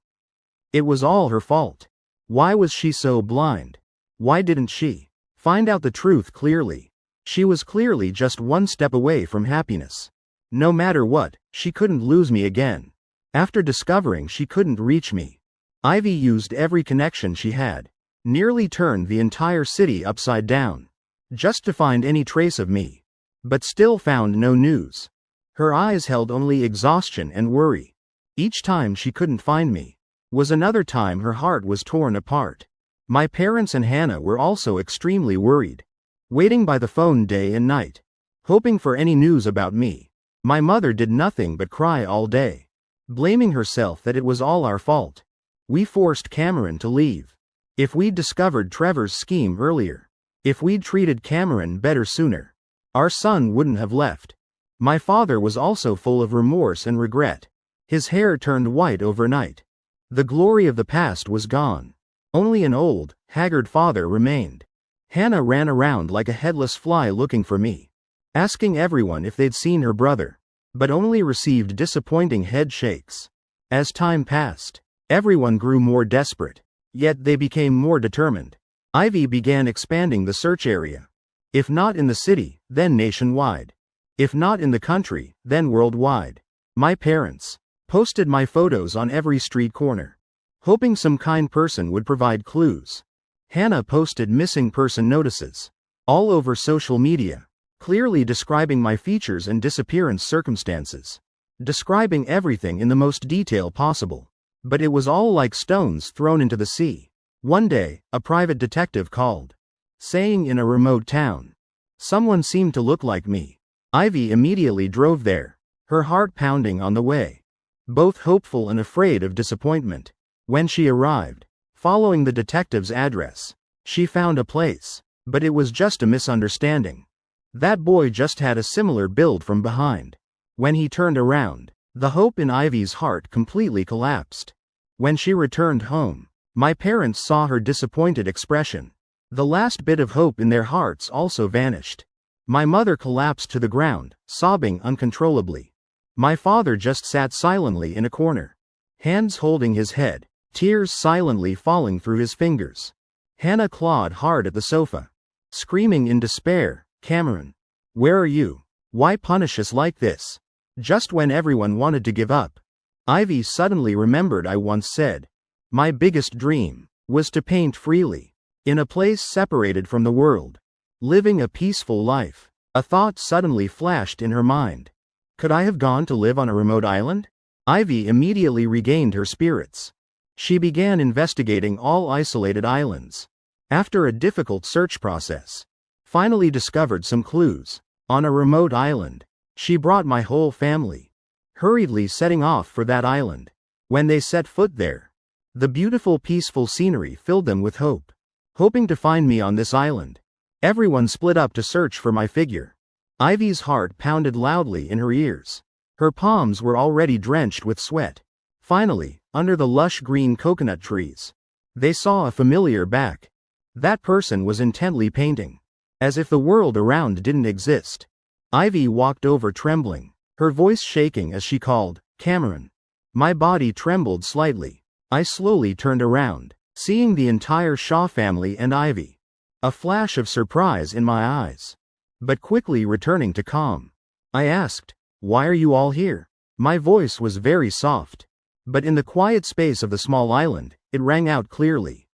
It was all her fault. Why was she so blind? Why didn't she find out the truth clearly? She was clearly just one step away from happiness. No matter what, she couldn't lose me again. After discovering she couldn't reach me, Ivy used every connection she had, nearly turned the entire city upside down, just to find any trace of me, but still found no news. Her eyes held only exhaustion and worry. Each time she couldn't find me was another time her heart was torn apart. My parents and Hannah were also extremely worried, waiting by the phone day and night, hoping for any news about me. My mother did nothing but cry all day, blaming herself that it was all our fault. We forced Cameron to leave. If we'd discovered Trevor's scheme earlier, if we'd treated Cameron better sooner, our son wouldn't have left. My father was also full of remorse and regret. His hair turned white overnight. The glory of the past was gone. Only an old, haggard father remained. Hannah ran around like a headless fly looking for me, asking everyone if they'd seen her brother, but only received disappointing head shakes. As time passed, everyone grew more desperate. Yet they became more determined. Ivy began expanding the search area. If not in the city, then nationwide. If not in the country, then worldwide. My parents posted my photos on every street corner, hoping some kind person would provide clues. Hannah posted missing person notices all over social media, clearly describing my features and disappearance circumstances, describing everything in the most detail possible. But it was all like stones thrown into the sea. One day, a private detective called, saying in a remote town, someone seemed to look like me. Ivy immediately drove there, her heart pounding on the way, both hopeful and afraid of disappointment. When she arrived, following the detective's address, she found a place, but it was just a misunderstanding. That boy just had a similar build from behind. When he turned around, the hope in Ivy's heart completely collapsed. When she returned home, my parents saw her disappointed expression. The last bit of hope in their hearts also vanished. My mother collapsed to the ground, sobbing uncontrollably. My father just sat silently in a corner, hands holding his head, tears silently falling through his fingers. Hannah clawed hard at the sofa, screaming in despair, "Cameron, where are you? Why punish us like this?" Just when everyone wanted to give up, Ivy suddenly remembered I once said, my biggest dream was to paint freely, in a place separated from the world, living a peaceful life. A thought suddenly flashed in her mind. Could I have gone to live on a remote island? Ivy immediately regained her spirits. She began investigating all isolated islands. After a difficult search process, finally discovered some clues. On a remote island, she brought my whole family, hurriedly setting off for that island. When they set foot there, the beautiful peaceful scenery filled them with hope. Hoping to find me on this island, everyone split up to search for my figure. Ivy's heart pounded loudly in her ears. Her palms were already drenched with sweat. Finally, under the lush green coconut trees, they saw a familiar back. That person was intently painting, as if the world around didn't exist. Ivy walked over trembling, her voice shaking as she called, "Cameron." My body trembled slightly. I slowly turned around, seeing the entire Shaw family and Ivy. A flash of surprise in my eyes, but quickly returning to calm. I asked, "Why are you all here?" My voice was very soft, but in the quiet space of the small island, it rang out clearly.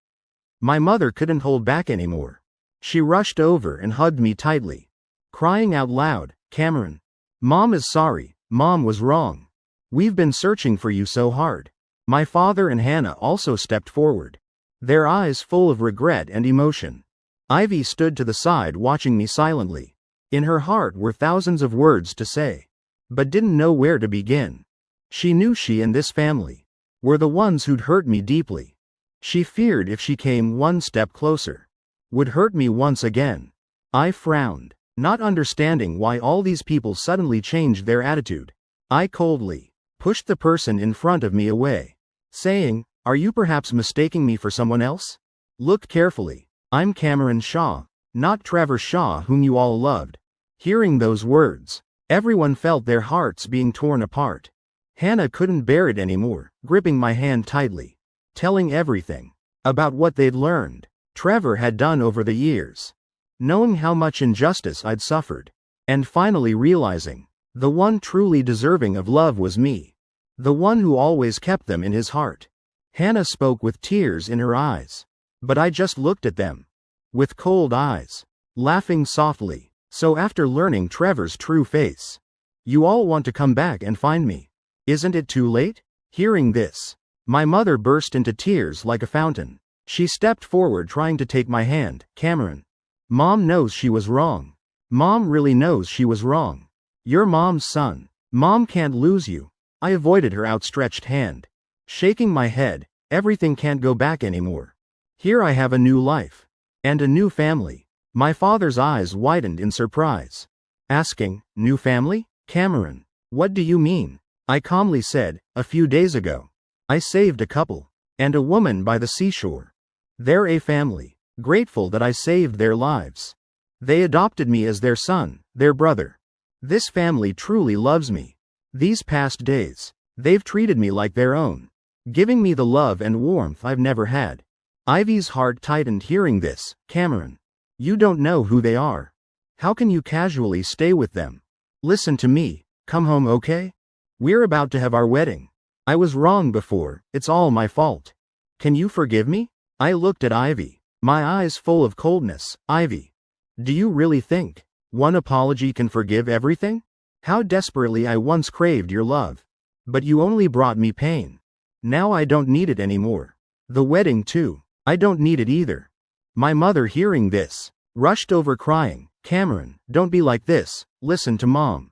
My mother couldn't hold back anymore. She rushed over and hugged me tightly, crying out loud, "Cameron, Mom is sorry, Mom was wrong. We've been searching for you so hard." My father and Hannah also stepped forward, their eyes full of regret and emotion. Ivy stood to the side watching me silently. In her heart were thousands of words to say, but didn't know where to begin. She knew she and this family were the ones who'd hurt me deeply. She feared if she came one step closer, would hurt me once again. I frowned, not understanding why all these people suddenly changed their attitude. I coldly pushed the person in front of me away, saying, "Are you perhaps mistaking me for someone else? Look carefully. I'm Cameron Shaw, not Trevor Shaw whom you all loved." Hearing those words, everyone felt their hearts being torn apart. Hannah couldn't bear it anymore, gripping my hand tightly, telling everything about what they'd learned Trevor had done over the years, knowing how much injustice I'd suffered, and finally realizing the one truly deserving of love was me, the one who always kept them in his heart. Hannah spoke with tears in her eyes, but I just looked at them with cold eyes, laughing softly. "So after learning Trevor's true face, you all want to come back and find me? Isn't it too late?" Hearing this, my mother burst into tears like a fountain. She stepped forward trying to take my hand. "Cameron, Mom knows she was wrong. Mom really knows she was wrong. You're Mom's son. Mom can't lose you." I avoided her outstretched hand, shaking my head. "Everything can't go back anymore. Here I have a new life, and a new family." My father's eyes widened in surprise, asking, "New family? Cameron, what do you mean?" I calmly said, "A few days ago, I saved a couple, and a woman by the seashore. They're a family, grateful that I saved their lives. They adopted me as their son, their brother. This family truly loves me. These past days, they've treated me like their own, giving me the love and warmth I've never had. Ivy's heart tightened hearing this. Cameron. You don't know who they are. How can you casually stay with them? Listen to me. Come home, okay? We're about to have our wedding. I was wrong before, it's all my fault. Can you forgive me? I looked at Ivy, my eyes full of coldness. Ivy. Do you really think one apology can forgive everything? How desperately I once craved your love. But you only brought me pain. Now I don't need it anymore. The wedding too. I don't need it either. My mother, hearing this, rushed over crying. Cameron, don't be like this. Listen to Mom.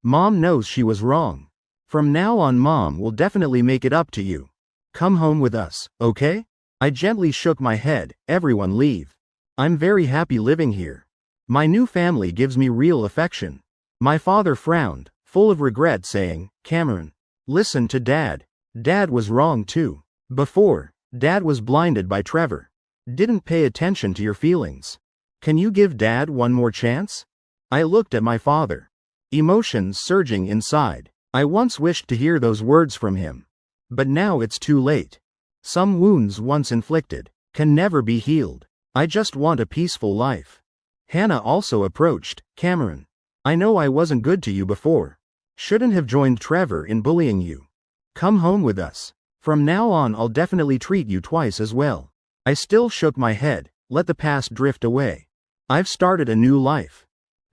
Mom knows she was wrong. From now on, Mom will definitely make it up to you. Come home with us, okay? I gently shook my head. Everyone leave. I'm very happy living here. My new family gives me real affection. My father frowned, full of regret, saying, Cameron, listen to Dad. Dad was wrong too. Before, Dad was blinded by Trevor. Didn't pay attention to your feelings. Can you give Dad one more chance? I looked at my father. Emotions surging inside. I once wished to hear those words from him. But now it's too late. Some wounds once inflicted can never be healed. I just want a peaceful life. Hannah also approached. Cameron, I know I wasn't good to you before. Shouldn't have joined Trevor in bullying you. Come home with us. From now on, I'll definitely treat you twice as well. I still shook my head. Let the past drift away. I've started a new life.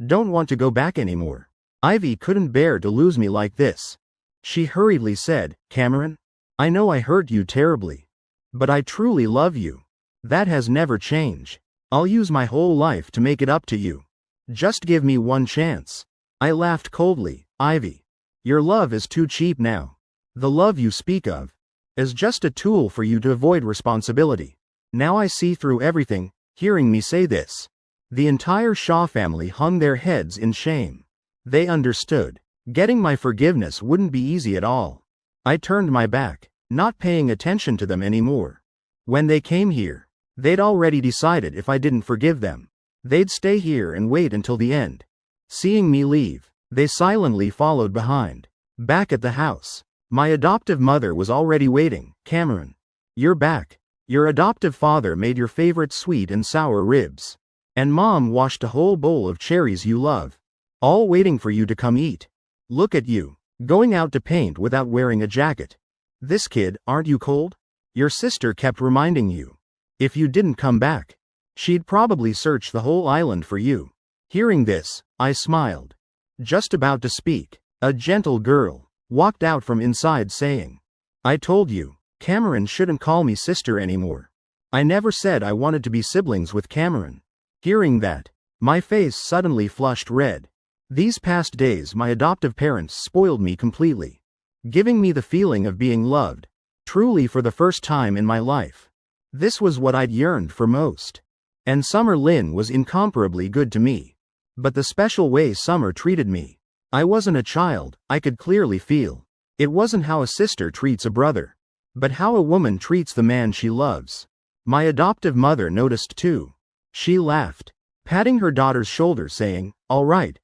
Don't want to go back anymore. Ivy couldn't bear to lose me like this. She hurriedly said, Cameron, I know I hurt you terribly. But I truly love you. That has never changed. I'll use my whole life to make it up to you. Just give me one chance. I laughed coldly. Ivy, your love is too cheap now. The love you speak of is just a tool for you to avoid responsibility. Now I see through everything. Hearing me say this, the entire Shaw family hung their heads in shame. They understood. Getting my forgiveness wouldn't be easy at all. I turned my back, not paying attention to them anymore. When they came here, they'd already decided if I didn't forgive them, they'd stay here and wait until the end. Seeing me leave, they silently followed behind. Back at the house, my adoptive mother was already waiting. Cameron, you're back. Your adoptive father made your favorite sweet and sour ribs. And Mom washed a whole bowl of cherries you love. All waiting for you to come eat. Look at you, going out to paint without wearing a jacket. This kid, aren't you cold? Your sister kept reminding you. If you didn't come back, she'd probably search the whole island for you. Hearing this, I smiled. Just about to speak, a gentle girl walked out from inside saying, I told you, Cameron shouldn't call me sister anymore. I never said I wanted to be siblings with Cameron. Hearing that, my face suddenly flushed red. These past days my adoptive parents spoiled me completely, giving me the feeling of being loved, truly for the first time in my life. This was what I'd yearned for most. And Summer Lynn was incomparably good to me. But the special way Summer treated me, I wasn't a child, I could clearly feel. It wasn't how a sister treats a brother, but how a woman treats the man she loves. My adoptive mother noticed too. She laughed, patting her daughter's shoulder saying, all right,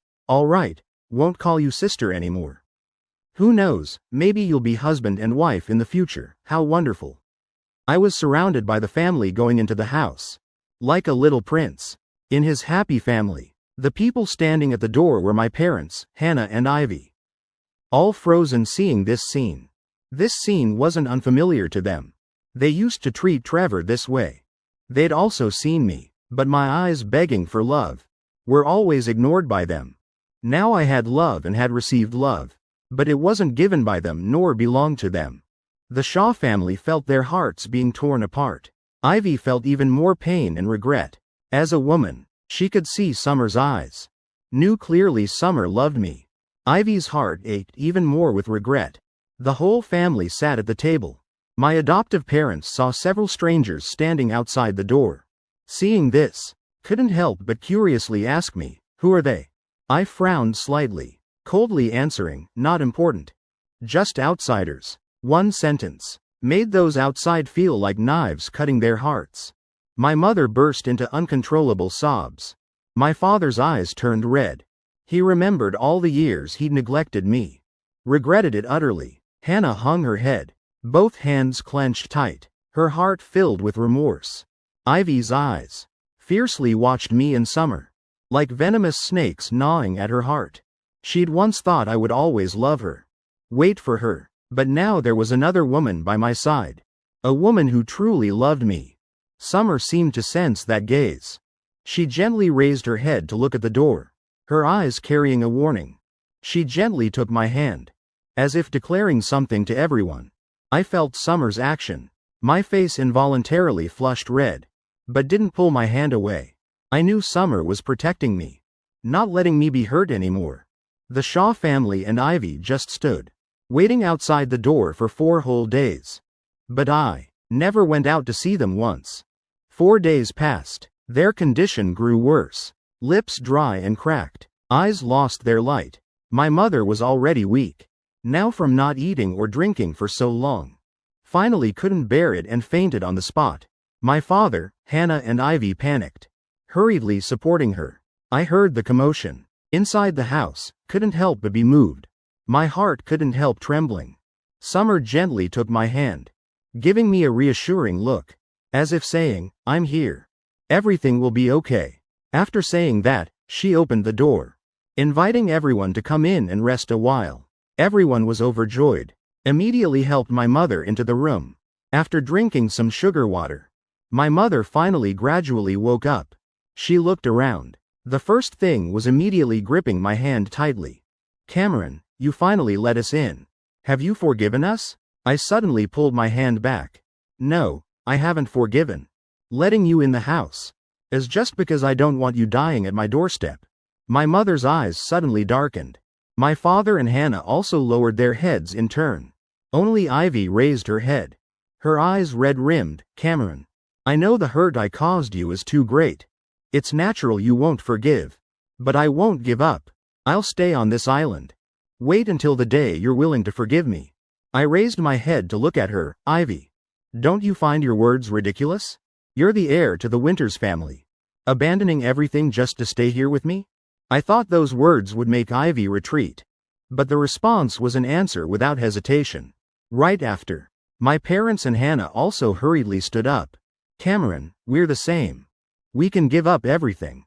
won't call you sister anymore. Who knows, maybe you'll be husband and wife in the future. How wonderful. I was surrounded by the family going into the house. Like a little prince. In his happy family. The people standing at the door were my parents, Hannah and Ivy. All frozen seeing this scene. This scene wasn't unfamiliar to them. They used to treat Trevor this way. They'd also seen me, but my eyes begging for love were always ignored by them. Now I had love and had received love, but it wasn't given by them nor belonged to them. The Shaw family felt their hearts being torn apart. Ivy felt even more pain and regret. As a woman, she could see Summer's eyes. Knew clearly Summer loved me. Ivy's heart ached even more with regret. The whole family sat at the table. My adoptive parents saw several strangers standing outside the door. Seeing this, couldn't help but curiously ask me, who are they? I frowned slightly, coldly answering, not important. Just outsiders. One sentence made those outside feel like knives cutting their hearts. My mother burst into uncontrollable sobs. My father's eyes turned red. He remembered all the years he'd neglected me. Regretted it utterly. Hannah hung her head, both hands clenched tight. Her heart filled with remorse. Ivy's eyes fiercely watched me and Summer, like venomous snakes gnawing at her heart. She'd once thought I would always love her, wait for her, but now there was another woman by my side. A woman who truly loved me. Summer seemed to sense that gaze. She gently raised her head to look at the door, her eyes carrying a warning. She gently took my hand, as if declaring something to everyone. I felt Summer's action. My face involuntarily flushed red, but didn't pull my hand away. I knew Summer was protecting me, not letting me be hurt anymore. The Shaw family and Ivy just stood, waiting outside the door for 4 whole days. But I never went out to see them once. 4 days passed. Their condition grew worse. Lips dry and cracked. Eyes lost their light. My mother was already weak, now from not eating or drinking for so long. Finally couldn't bear it and fainted on the spot. My father, Hannah and Ivy panicked, hurriedly supporting her. I heard the commotion inside the house, couldn't help but be moved. My heart couldn't help trembling. Summer gently took my hand, giving me a reassuring look, as if saying, "I'm here. Everything will be okay." After saying that, she opened the door, inviting everyone to come in and rest a while. Everyone was overjoyed. Immediately helped my mother into the room. After drinking some sugar water, my mother finally gradually woke up. She looked around. The first thing was immediately gripping my hand tightly. "Cameron, you finally let us in. Have you forgiven us?" I suddenly pulled my hand back. "No, I haven't forgiven. Letting you in the house is just because I don't want you dying at my doorstep." My mother's eyes suddenly darkened. My father and Hannah also lowered their heads in turn. Only Ivy raised her head, her eyes red-rimmed. "Cameron, I know the hurt I caused you is too great. It's natural you won't forgive. But I won't give up. I'll stay on this island. Wait until the day you're willing to forgive me." I raised my head to look at her. "Ivy, don't you find your words ridiculous? You're the heir to the Winters family. Abandoning everything just to stay here with me?" I thought those words would make Ivy retreat. But the response was an answer without hesitation. Right after, my parents and Hannah also hurriedly stood up. "Cameron, we're the same. We can give up everything.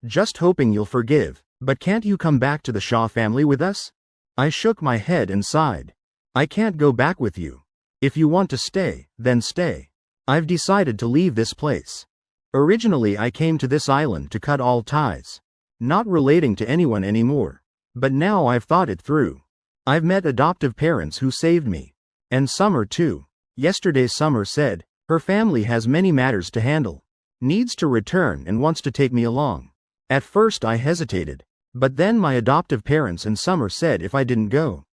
Just hoping you'll forgive. But can't you come back to the Shaw family with us?" I shook my head and sighed. "I can't go back with you. If you want to stay, then stay. I've decided to leave this place. Originally I came to this island to cut all ties, not relating to anyone anymore. But now I've thought it through. I've met adoptive parents who saved me. And Summer too. Yesterday Summer said, her family has many matters to handle, needs to return and wants to take me along. At first I hesitated, but then my adoptive parents and Summer said if I didn't go,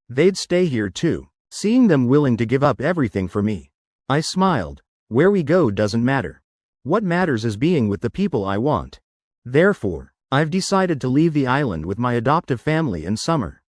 they'd stay here too. Seeing them willing to give up everything for me, I smiled. Where we go doesn't matter. What matters is being with the people I want. Therefore, I've decided to leave the island with my adoptive family and Summer."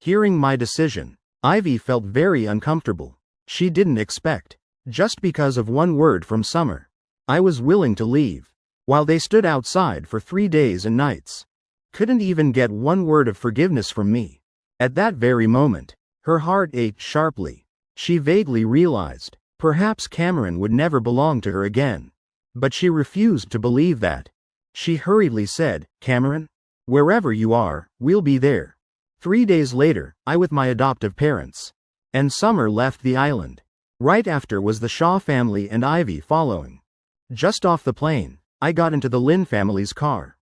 Hearing my decision, Ivy felt very uncomfortable. She didn't expect, just because of one word from Summer, I was willing to leave. While they stood outside for 3 days and nights, couldn't even get one word of forgiveness from me. At that very moment, her heart ached sharply. She vaguely realized, perhaps Cameron would never belong to her again. But she refused to believe that. She hurriedly said, "Cameron, wherever you are, we'll be there." 3 days later, I with my adoptive parents and Summer left the island. Right after was the Shaw family and Ivy following. Just off the plane, I got into the Lin family's car.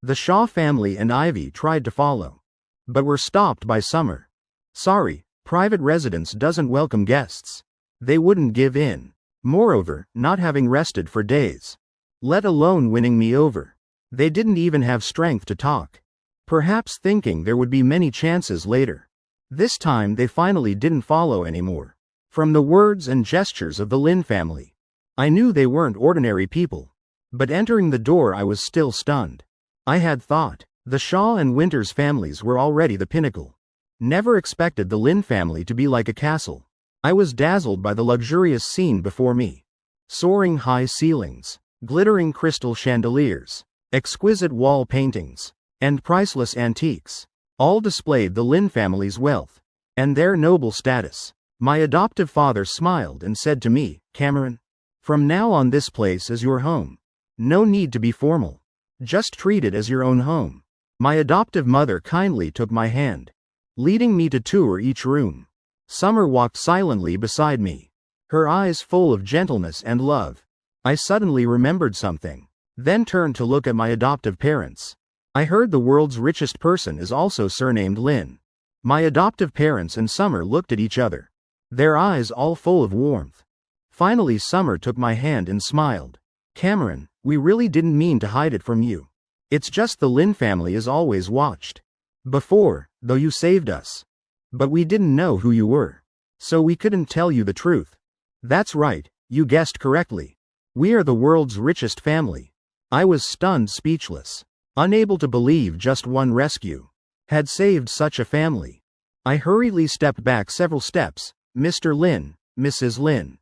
The Shaw family and Ivy tried to follow, but were stopped by Summer. "Sorry, private residence doesn't welcome guests." They wouldn't give in. Moreover, not having rested for days, let alone winning me over, they didn't even have strength to talk. Perhaps thinking there would be many chances later. This time they finally didn't follow anymore. From the words and gestures of the Lin family, I knew they weren't ordinary people. But entering the door I was still stunned. I had thought, the Shaw and Winters families were already the pinnacle. Never expected the Lin family to be like a castle. I was dazzled by the luxurious scene before me. Soaring high ceilings, glittering crystal chandeliers, exquisite wall paintings, and priceless antiques, all displayed the Lin family's wealth and their noble status. My adoptive father smiled and said to me, "Cameron, from now on this place is your home. No need to be formal. Just treat it as your own home." My adoptive mother kindly took my hand, leading me to tour each room. Summer walked silently beside me, her eyes full of gentleness and love. I suddenly remembered something, then turned to look at my adoptive parents. I heard the world's richest person is also surnamed Lin. My adoptive parents and Summer looked at each other, their eyes all full of warmth. Finally, Summer took my hand and smiled. "Cameron, we really didn't mean to hide it from you. It's just the Lin family is always watched. Before, though you saved us. But we didn't know who you were. So we couldn't tell you the truth." "That's right, you guessed correctly. We are the world's richest family." I was stunned, speechless, unable to believe just one rescue had saved such a family. I hurriedly stepped back several steps. "Mr. Lin, Mrs. Lin.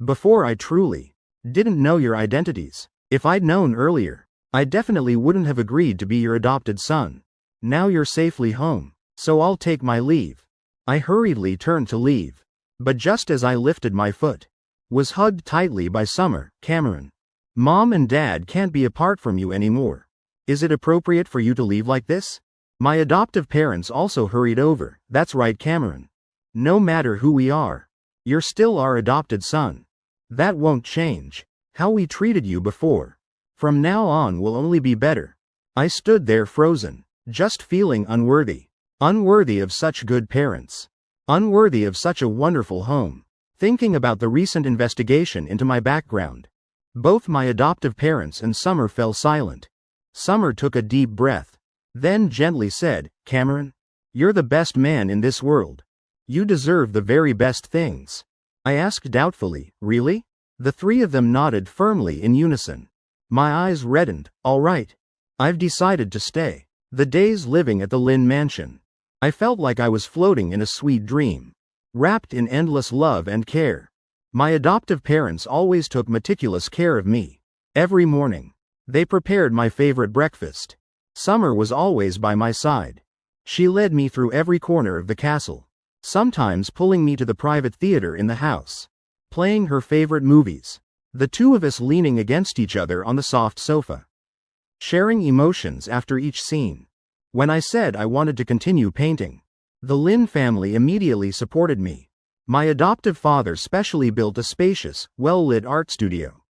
Before, I truly didn't know your identities. If I'd known earlier, I definitely wouldn't have agreed to be your adopted son. Now you're safely home, so I'll take my leave." I hurriedly turned to leave, but just as I lifted my foot, was hugged tightly by Summer. "Cameron, Mom and Dad can't be apart from you anymore. Is it appropriate for you to leave like this?" My adoptive parents also hurried over. "That's right, Cameron. No matter who we are, you're still our adopted son. That won't change. How we treated you before, from now on, will only be better." I stood there frozen, just feeling unworthy. Unworthy of such good parents. Unworthy of such a wonderful home. Thinking about the recent investigation into my background, both my adoptive parents and Summer fell silent. Summer took a deep breath, then gently said, "Cameron, you're the best man in this world. You deserve the very best things." I asked doubtfully, "Really?" The three of them nodded firmly in unison. My eyes reddened. "All right. I've decided to stay." The days living at the Lin mansion, I felt like I was floating in a sweet dream, wrapped in endless love and care. My adoptive parents always took meticulous care of me. Every morning, they prepared my favorite breakfast. Summer was always by my side. She led me through every corner of the castle, sometimes pulling me to the private theater in the house, playing her favorite movies, the two of us leaning against each other on the soft sofa, sharing emotions after each scene. When I said I wanted to continue painting, the Lin family immediately supported me. My adoptive father specially built a spacious, well-lit art studio,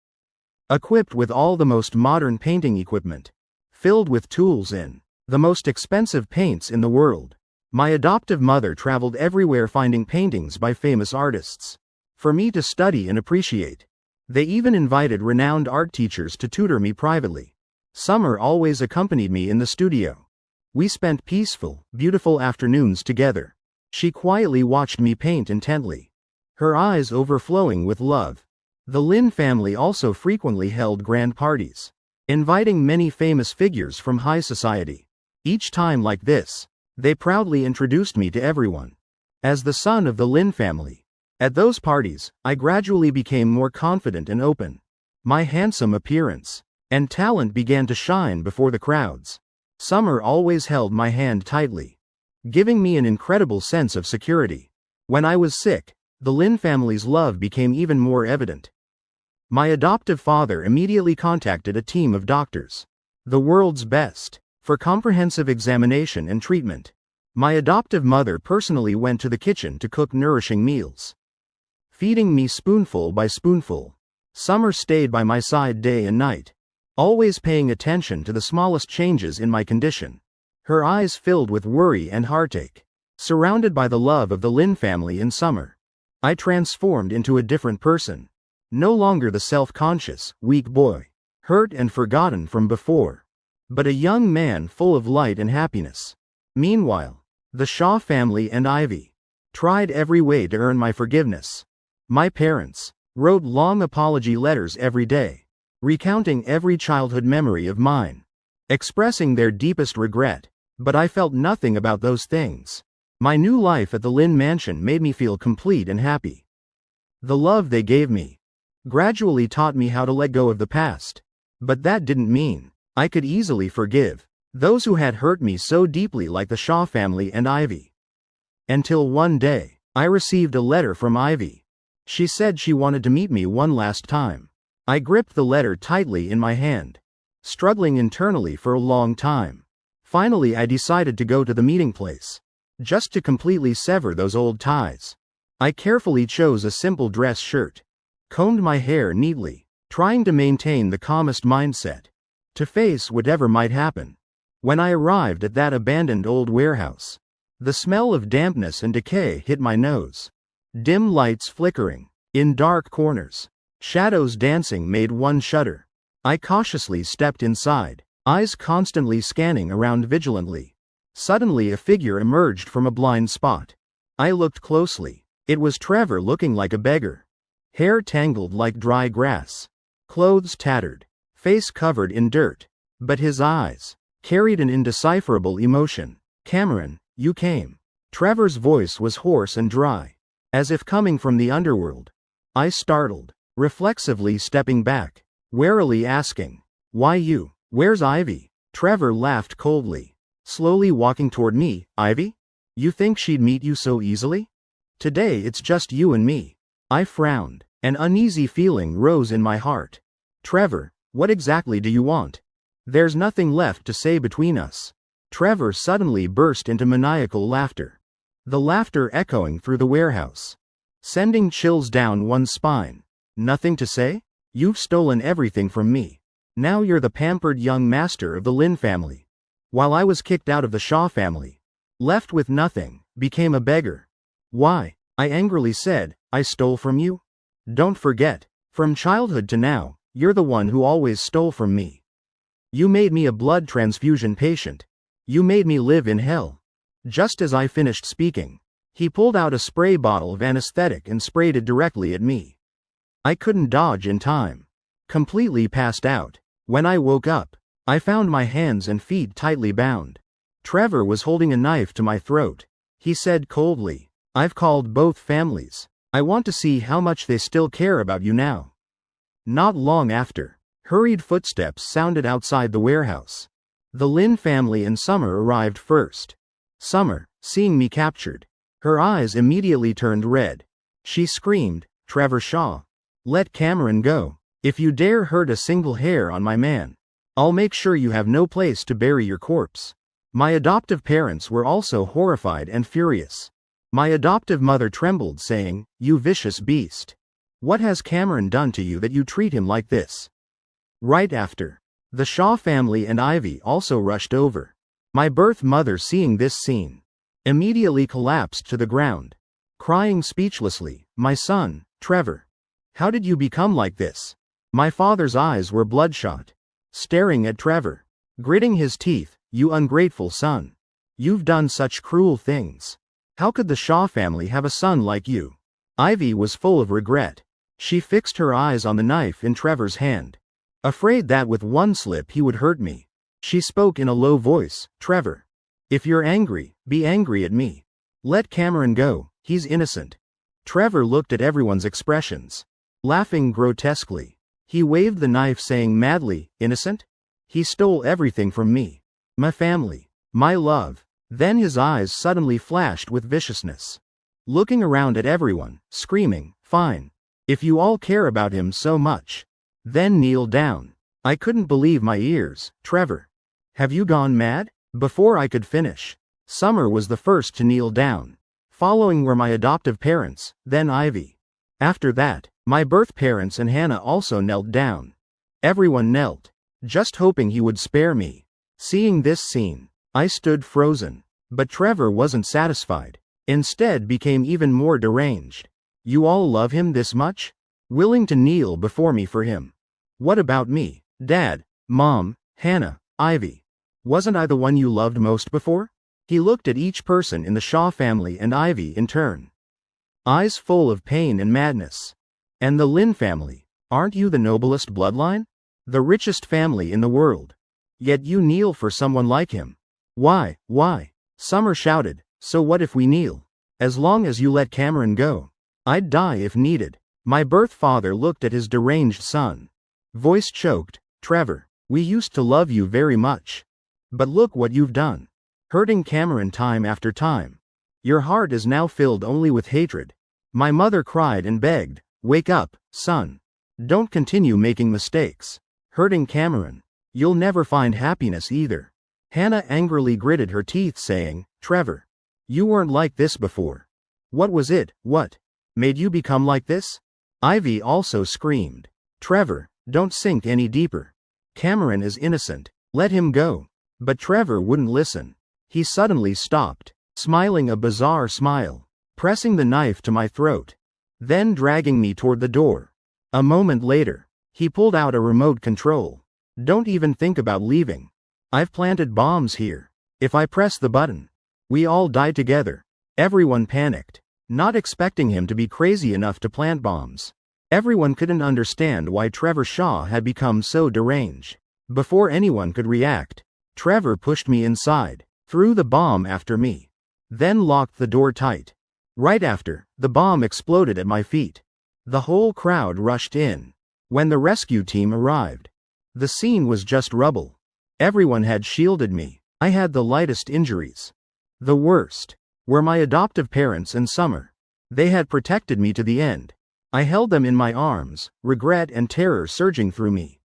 equipped with all the most modern painting equipment, filled with tools and the most expensive paints in the world. My adoptive mother traveled everywhere finding paintings by famous artists for me to study and appreciate. They even invited renowned art teachers to tutor me privately. Summer always accompanied me in the studio. We spent peaceful, beautiful afternoons together. She quietly watched me paint intently, her eyes overflowing with love. The Lin family also frequently held grand parties, inviting many famous figures from high society. Each time like this, they proudly introduced me to everyone as the son of the Lin family. At those parties, I gradually became more confident and open. My handsome appearance and talent began to shine before the crowds. Summer always held my hand tightly, giving me an incredible sense of security. When I was sick, the Lin family's love became even more evident. My adoptive father immediately contacted a team of doctors, the world's best, for comprehensive examination and treatment. My adoptive mother personally went to the kitchen to cook nourishing meals, feeding me spoonful by spoonful. Summer stayed by my side day and night, always paying attention to the smallest changes in my condition. Her eyes filled with worry and heartache. Surrounded by the love of the Lin family in Summer, I transformed into a different person. No longer the self-conscious, weak boy, hurt and forgotten from before, but a young man full of light and happiness. Meanwhile, the Shaw family and Ivy tried every way to earn my forgiveness. My parents wrote long apology letters every day, recounting every childhood memory of mine, expressing their deepest regret, but I felt nothing about those things. My new life at the Lin mansion made me feel complete and happy. The love they gave me gradually taught me how to let go of the past, but that didn't mean I could easily forgive those who had hurt me so deeply, like the Shaw family and Ivy. Until one day, I received a letter from Ivy. She said she wanted to meet me one last time. I gripped the letter tightly in my hand, struggling internally for a long time. Finally, I decided to go to the meeting place, just to completely sever those old ties. I carefully chose a simple dress shirt, combed my hair neatly, trying to maintain the calmest mindset, to face whatever might happen. When I arrived at that abandoned old warehouse, the smell of dampness and decay hit my nose. Dim lights flickering in dark corners, shadows dancing made one shudder. I cautiously stepped inside, eyes constantly scanning around vigilantly. Suddenly a figure emerged from a blind spot. I looked closely. It was Trevor, looking like a beggar. Hair tangled like dry grass, clothes tattered, face covered in dirt. But his eyes carried an indecipherable emotion. "Cameron, you came." Trevor's voice was hoarse and dry, as if coming from the underworld. I startled, reflexively stepping back, warily asking, "Why you? Where's Ivy?" Trevor laughed coldly, slowly walking toward me. "Ivy? You think she'd meet you so easily? Today it's just you and me." I frowned. An uneasy feeling rose in my heart. "Trevor, what exactly do you want? There's nothing left to say between us." Trevor suddenly burst into maniacal laughter, the laughter echoing through the warehouse, sending chills down one's spine. "Nothing to say? You've stolen everything from me. Now you're the pampered young master of the Lin family, while I was kicked out of the Shaw family, left with nothing, became a beggar." "Why?" I angrily said. "I stole from you? Don't forget, from childhood to now, you're the one who always stole from me. You made me a blood transfusion patient. You made me live in hell." Just as I finished speaking, he pulled out a spray bottle of anesthetic and sprayed it directly at me. I couldn't dodge in time. Completely passed out. When I woke up, I found my hands and feet tightly bound. Trevor was holding a knife to my throat. He said coldly, "I've called both families. I want to see how much they still care about you now." Not long after, hurried footsteps sounded outside the warehouse. The Lin family and Summer arrived first. Summer, seeing me captured, her eyes immediately turned red. She screamed, "Trevor Shaw, let Cameron go. If you dare hurt a single hair on my man, I'll make sure you have no place to bury your corpse." My adoptive parents were also horrified and furious. My adoptive mother trembled, saying, "You vicious beast. What has Cameron done to you that you treat him like this?" Right after, the Shaw family and Ivy also rushed over. My birth mother, seeing this scene, immediately collapsed to the ground, crying speechlessly, "My son, Trevor, how did you become like this?" My father's eyes were bloodshot, staring at Trevor, gritting his teeth. "You ungrateful son. You've done such cruel things. How could the Shaw family have a son like you?" Ivy was full of regret. She fixed her eyes on the knife in Trevor's hand, afraid that with one slip he would hurt me. She spoke in a low voice, "Trevor, if you're angry, be angry at me. Let Cameron go, he's innocent." Trevor looked at everyone's expressions, laughing grotesquely. He waved the knife, saying madly, "Innocent? He stole everything from me. My family, my love." Then his eyes suddenly flashed with viciousness, looking around at everyone, screaming, "Fine. If you all care about him so much, then kneel down." I couldn't believe my ears. "Trevor, have you gone mad?" Before I could finish, Summer was the first to kneel down. Following were my adoptive parents, then Ivy. After that, my birth parents and Hannah also knelt down. Everyone knelt, just hoping he would spare me. Seeing this scene, I stood frozen. But Trevor wasn't satisfied. Instead became even more deranged. "You all love him this much? Willing to kneel before me for him? What about me? Dad, Mom, Hannah, Ivy? Wasn't I the one you loved most before?" He looked at each person in the Shaw family and Ivy in turn, eyes full of pain and madness. "And the Lin family, aren't you the noblest bloodline? The richest family in the world? Yet you kneel for someone like him. Why, why?" Summer shouted, "So what if we kneel? As long as you let Cameron go. I'd die if needed." My birth father looked at his deranged son, voice choked, "Trevor, we used to love you very much. But look what you've done. Hurting Cameron time after time. Your heart is now filled only with hatred. My mother cried and begged, wake up, son. Don't continue making mistakes. Hurting Cameron. You'll never find happiness either. Hannah angrily gritted her teeth saying, Trevor. You weren't like this before. What was it, what made you become like this? Ivy also screamed. Trevor, don't sink any deeper. Cameron is innocent. Let him go. But Trevor wouldn't listen. He suddenly stopped, smiling a bizarre smile, pressing the knife to my throat, then dragging me toward the door. A moment later, he pulled out a remote control. Don't even think about leaving. I've planted bombs here. If I press the button, we all die together. Everyone panicked, not expecting him to be crazy enough to plant bombs. Everyone couldn't understand why Trevor Shaw had become so deranged. Before anyone could react, Trevor pushed me inside, threw the bomb after me, then locked the door tight. Right after, the bomb exploded at my feet. The whole crowd rushed in. When the rescue team arrived, the scene was just rubble. Everyone had shielded me. I had the lightest injuries. The worst were my adoptive parents and Summer. They had protected me to the end. I held them in my arms, regret and terror surging through me.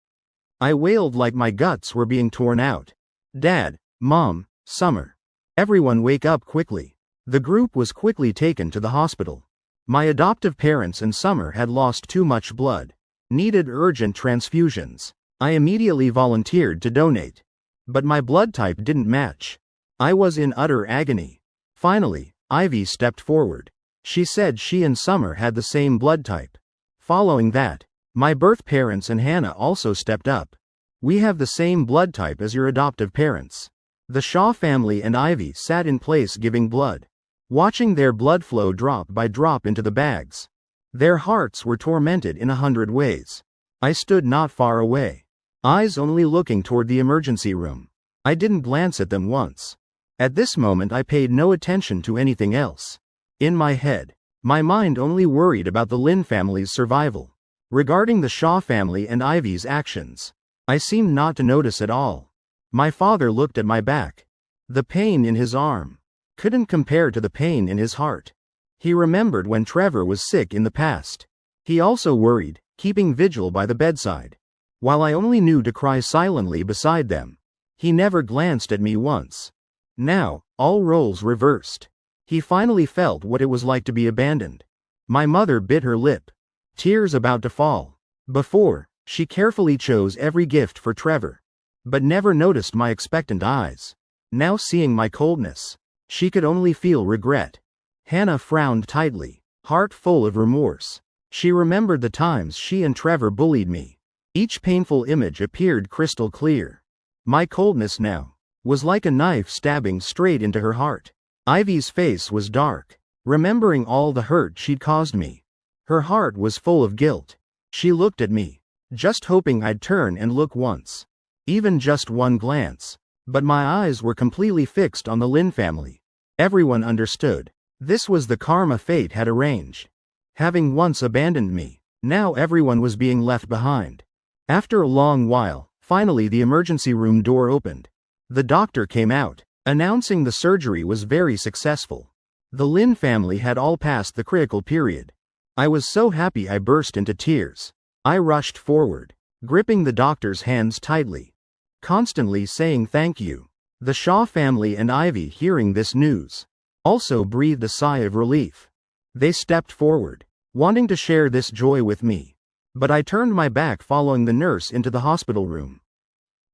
I wailed like my guts were being torn out. Dad, Mom, Summer. Everyone wake up quickly. The group was quickly taken to the hospital. My adoptive parents and Summer had lost too much blood. Needed urgent transfusions. I immediately volunteered to donate. But my blood type didn't match. I was in utter agony. Finally, Ivy stepped forward. She said she and Summer had the same blood type. Following that, my birth parents and Hannah also stepped up. We have the same blood type as your adoptive parents. The Shaw family and Ivy sat in place giving blood, watching their blood flow drop by drop into the bags. Their hearts were tormented in 100 ways. I stood not far away, eyes only looking toward the emergency room. I didn't glance at them once. At this moment I paid no attention to anything else. In my head, my mind only worried about the Lin family's survival. Regarding the Shaw family and Ivy's actions, I seemed not to notice at all. My father looked at my back. The pain in his arm couldn't compare to the pain in his heart. He remembered when Trevor was sick in the past. He also worried, keeping vigil by the bedside. While I only knew to cry silently beside them, he never glanced at me once. Now, all roles reversed. He finally felt what it was like to be abandoned. My mother bit her lip, tears about to fall. Before, she carefully chose every gift for Trevor, but never noticed my expectant eyes. Now seeing my coldness, she could only feel regret. Hannah frowned tightly, heart full of remorse. She remembered the times she and Trevor bullied me. Each painful image appeared crystal clear. My coldness now was like a knife stabbing straight into her heart. Ivy's face was dark, remembering all the hurt she'd caused me. Her heart was full of guilt. She looked at me, just hoping I'd turn and look once. Even just one glance. But my eyes were completely fixed on the Lin family. Everyone understood. This was the karma fate had arranged. Having once abandoned me, now everyone was being left behind. After a long while, finally the emergency room door opened. The doctor came out, announcing the surgery was very successful. The Lin family had all passed the critical period. I was so happy I burst into tears. I rushed forward, gripping the doctor's hands tightly, constantly saying thank you. The Shaw family and Ivy, hearing this news, also breathed a sigh of relief. They stepped forward, wanting to share this joy with me. But I turned my back following the nurse into the hospital room,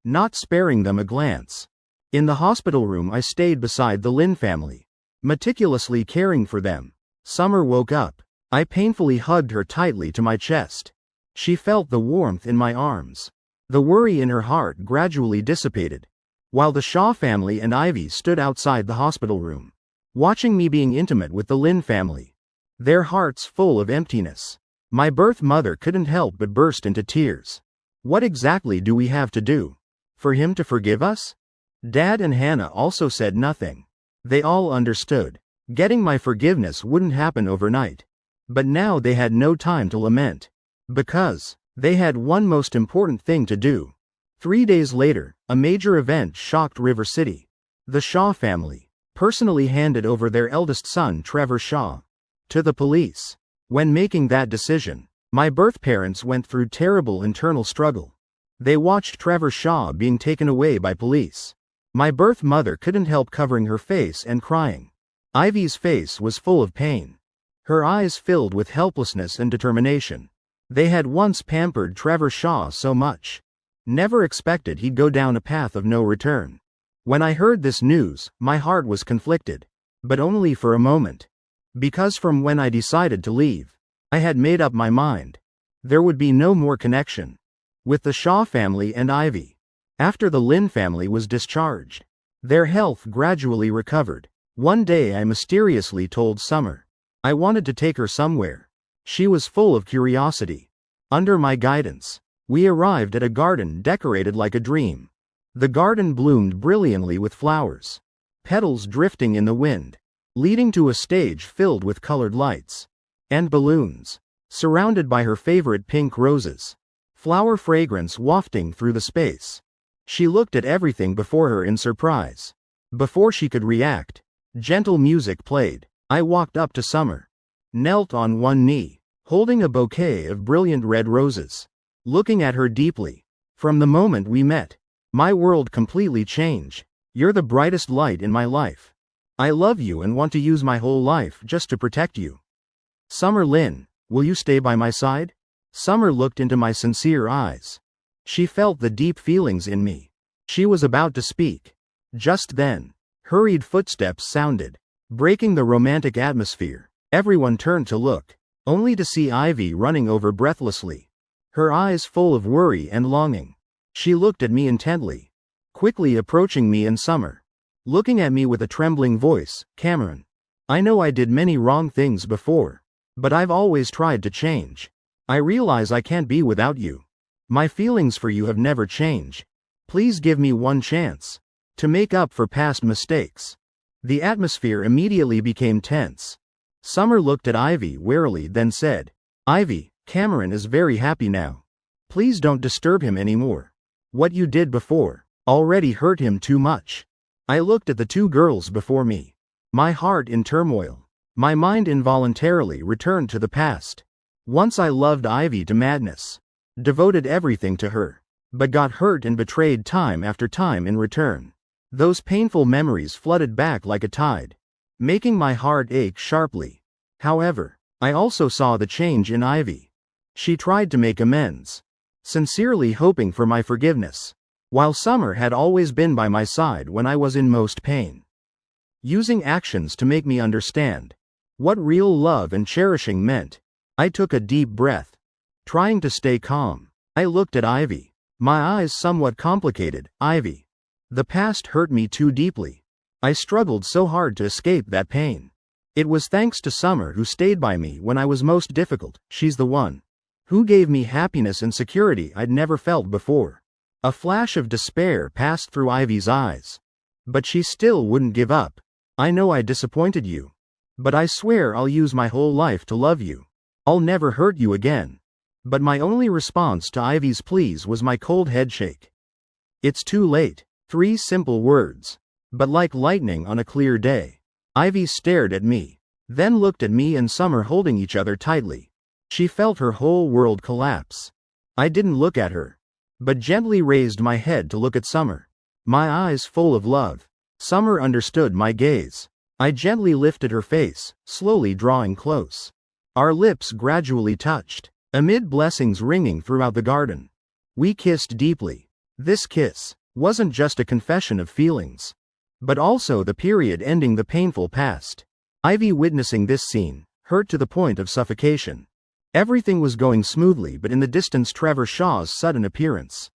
not sparing them a glance. In the hospital room I stayed beside the Lin family, meticulously caring for them. Summer woke up. I painfully hugged her tightly to my chest. She felt the warmth in my arms. The worry in her heart gradually dissipated, while the Shaw family and Ivy stood outside the hospital room, watching me being intimate with the Lin family, their hearts full of emptiness. My birth mother couldn't help but burst into tears. What exactly do we have to do for him to forgive us? Dad and Hannah also said nothing. They all understood. Getting my forgiveness wouldn't happen overnight. But now they had no time to lament, because they had one most important thing to do. 3 days later, a major event shocked River City. The Shaw family, personally handed over their eldest son, Trevor Shaw, to the police. When making that decision, my birth parents went through terrible internal struggle. They watched Trevor Shaw being taken away by police. My birth mother couldn't help covering her face and crying. Ivy's face was full of pain. Her eyes filled with helplessness and determination. They had once pampered Trevor Shaw so much. Never expected he'd go down a path of no return. When I heard this news, my heart was conflicted. But only for a moment. Because from when I decided to leave, I had made up my mind. There would be no more connection with the Shaw family and Ivy. After the Lin family was discharged, their health gradually recovered. One day I mysteriously told Summer I wanted to take her somewhere. She was full of curiosity. Under my guidance, we arrived at a garden decorated like a dream. The garden bloomed brilliantly with flowers, petals drifting in the wind, leading to a stage filled with colored lights and balloons, surrounded by her favorite pink roses, flower fragrance wafting through the space. She looked at everything before her in surprise. Before she could react, gentle music played. I walked up to Summer, knelt on one knee, holding a bouquet of brilliant red roses, looking at her deeply. From the moment we met, my world completely changed. You're the brightest light in my life. I love you and want to use my whole life just to protect you. Summer Lin, will you stay by my side? Summer looked into my sincere eyes. She felt the deep feelings in me. She was about to speak. Just then, hurried footsteps sounded, breaking the romantic atmosphere. Everyone turned to look, only to see Ivy running over breathlessly, her eyes full of worry and longing. She looked at me intently, quickly approaching me and Summer, looking at me with a trembling voice. Cameron, I know I did many wrong things before, but I've always tried to change. I realize I can't be without you. My feelings for you have never changed. Please give me one chance to make up for past mistakes. The atmosphere immediately became tense. Summer looked at Ivy warily, then said, Ivy, Cameron is very happy now. Please don't disturb him anymore. What you did before already hurt him too much. I looked at the two girls before me, my heart in turmoil. My mind involuntarily returned to the past. Once I loved Ivy to madness, devoted everything to her, but got hurt and betrayed time after time in return. Those painful memories flooded back like a tide, making my heart ache sharply. However, I also saw the change in Ivy. She tried to make amends, sincerely hoping for my forgiveness, while Summer had always been by my side when I was in most pain, using actions to make me understand what real love and cherishing meant. I took a deep breath, trying to stay calm. I looked at Ivy, my eyes somewhat complicated. Ivy, the past hurt me too deeply. I struggled so hard to escape that pain. It was thanks to Summer who stayed by me when I was most difficult. She's the one who gave me happiness and security I'd never felt before. A flash of despair passed through Ivy's eyes. But she still wouldn't give up. I know I disappointed you, but I swear I'll use my whole life to love you. I'll never hurt you again. But my only response to Ivy's pleas was my cold headshake. It's too late. 3 simple words, but like lightning on a clear day. Ivy stared at me, then looked at me and Summer holding each other tightly. She felt her whole world collapse. I didn't look at her, but gently raised my head to look at Summer, my eyes full of love. Summer understood my gaze. I gently lifted her face, slowly drawing close. Our lips gradually touched, amid blessings ringing throughout the garden. We kissed deeply. This kiss wasn't just a confession of feelings, but also the period ending the painful past. Ivy, witnessing this scene, hurt to the point of suffocation. Everything was going smoothly, but in the distance Trevor Shaw's sudden appearance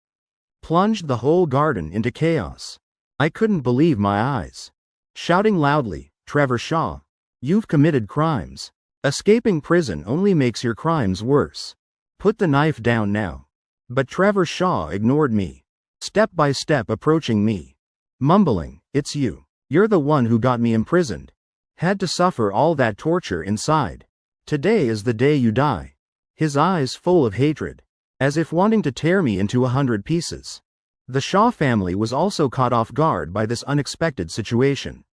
plunged the whole garden into chaos. I couldn't believe my eyes. Shouting loudly, Trevor Shaw, you've committed crimes. Escaping prison only makes your crimes worse. Put the knife down now. But Trevor Shaw ignored me, step by step approaching me, mumbling, it's you. You're the one who got me imprisoned. Had to suffer all that torture inside. Today is the day you die. His eyes full of hatred, as if wanting to tear me into 100 pieces. The Shaw family was also caught off guard by this unexpected situation.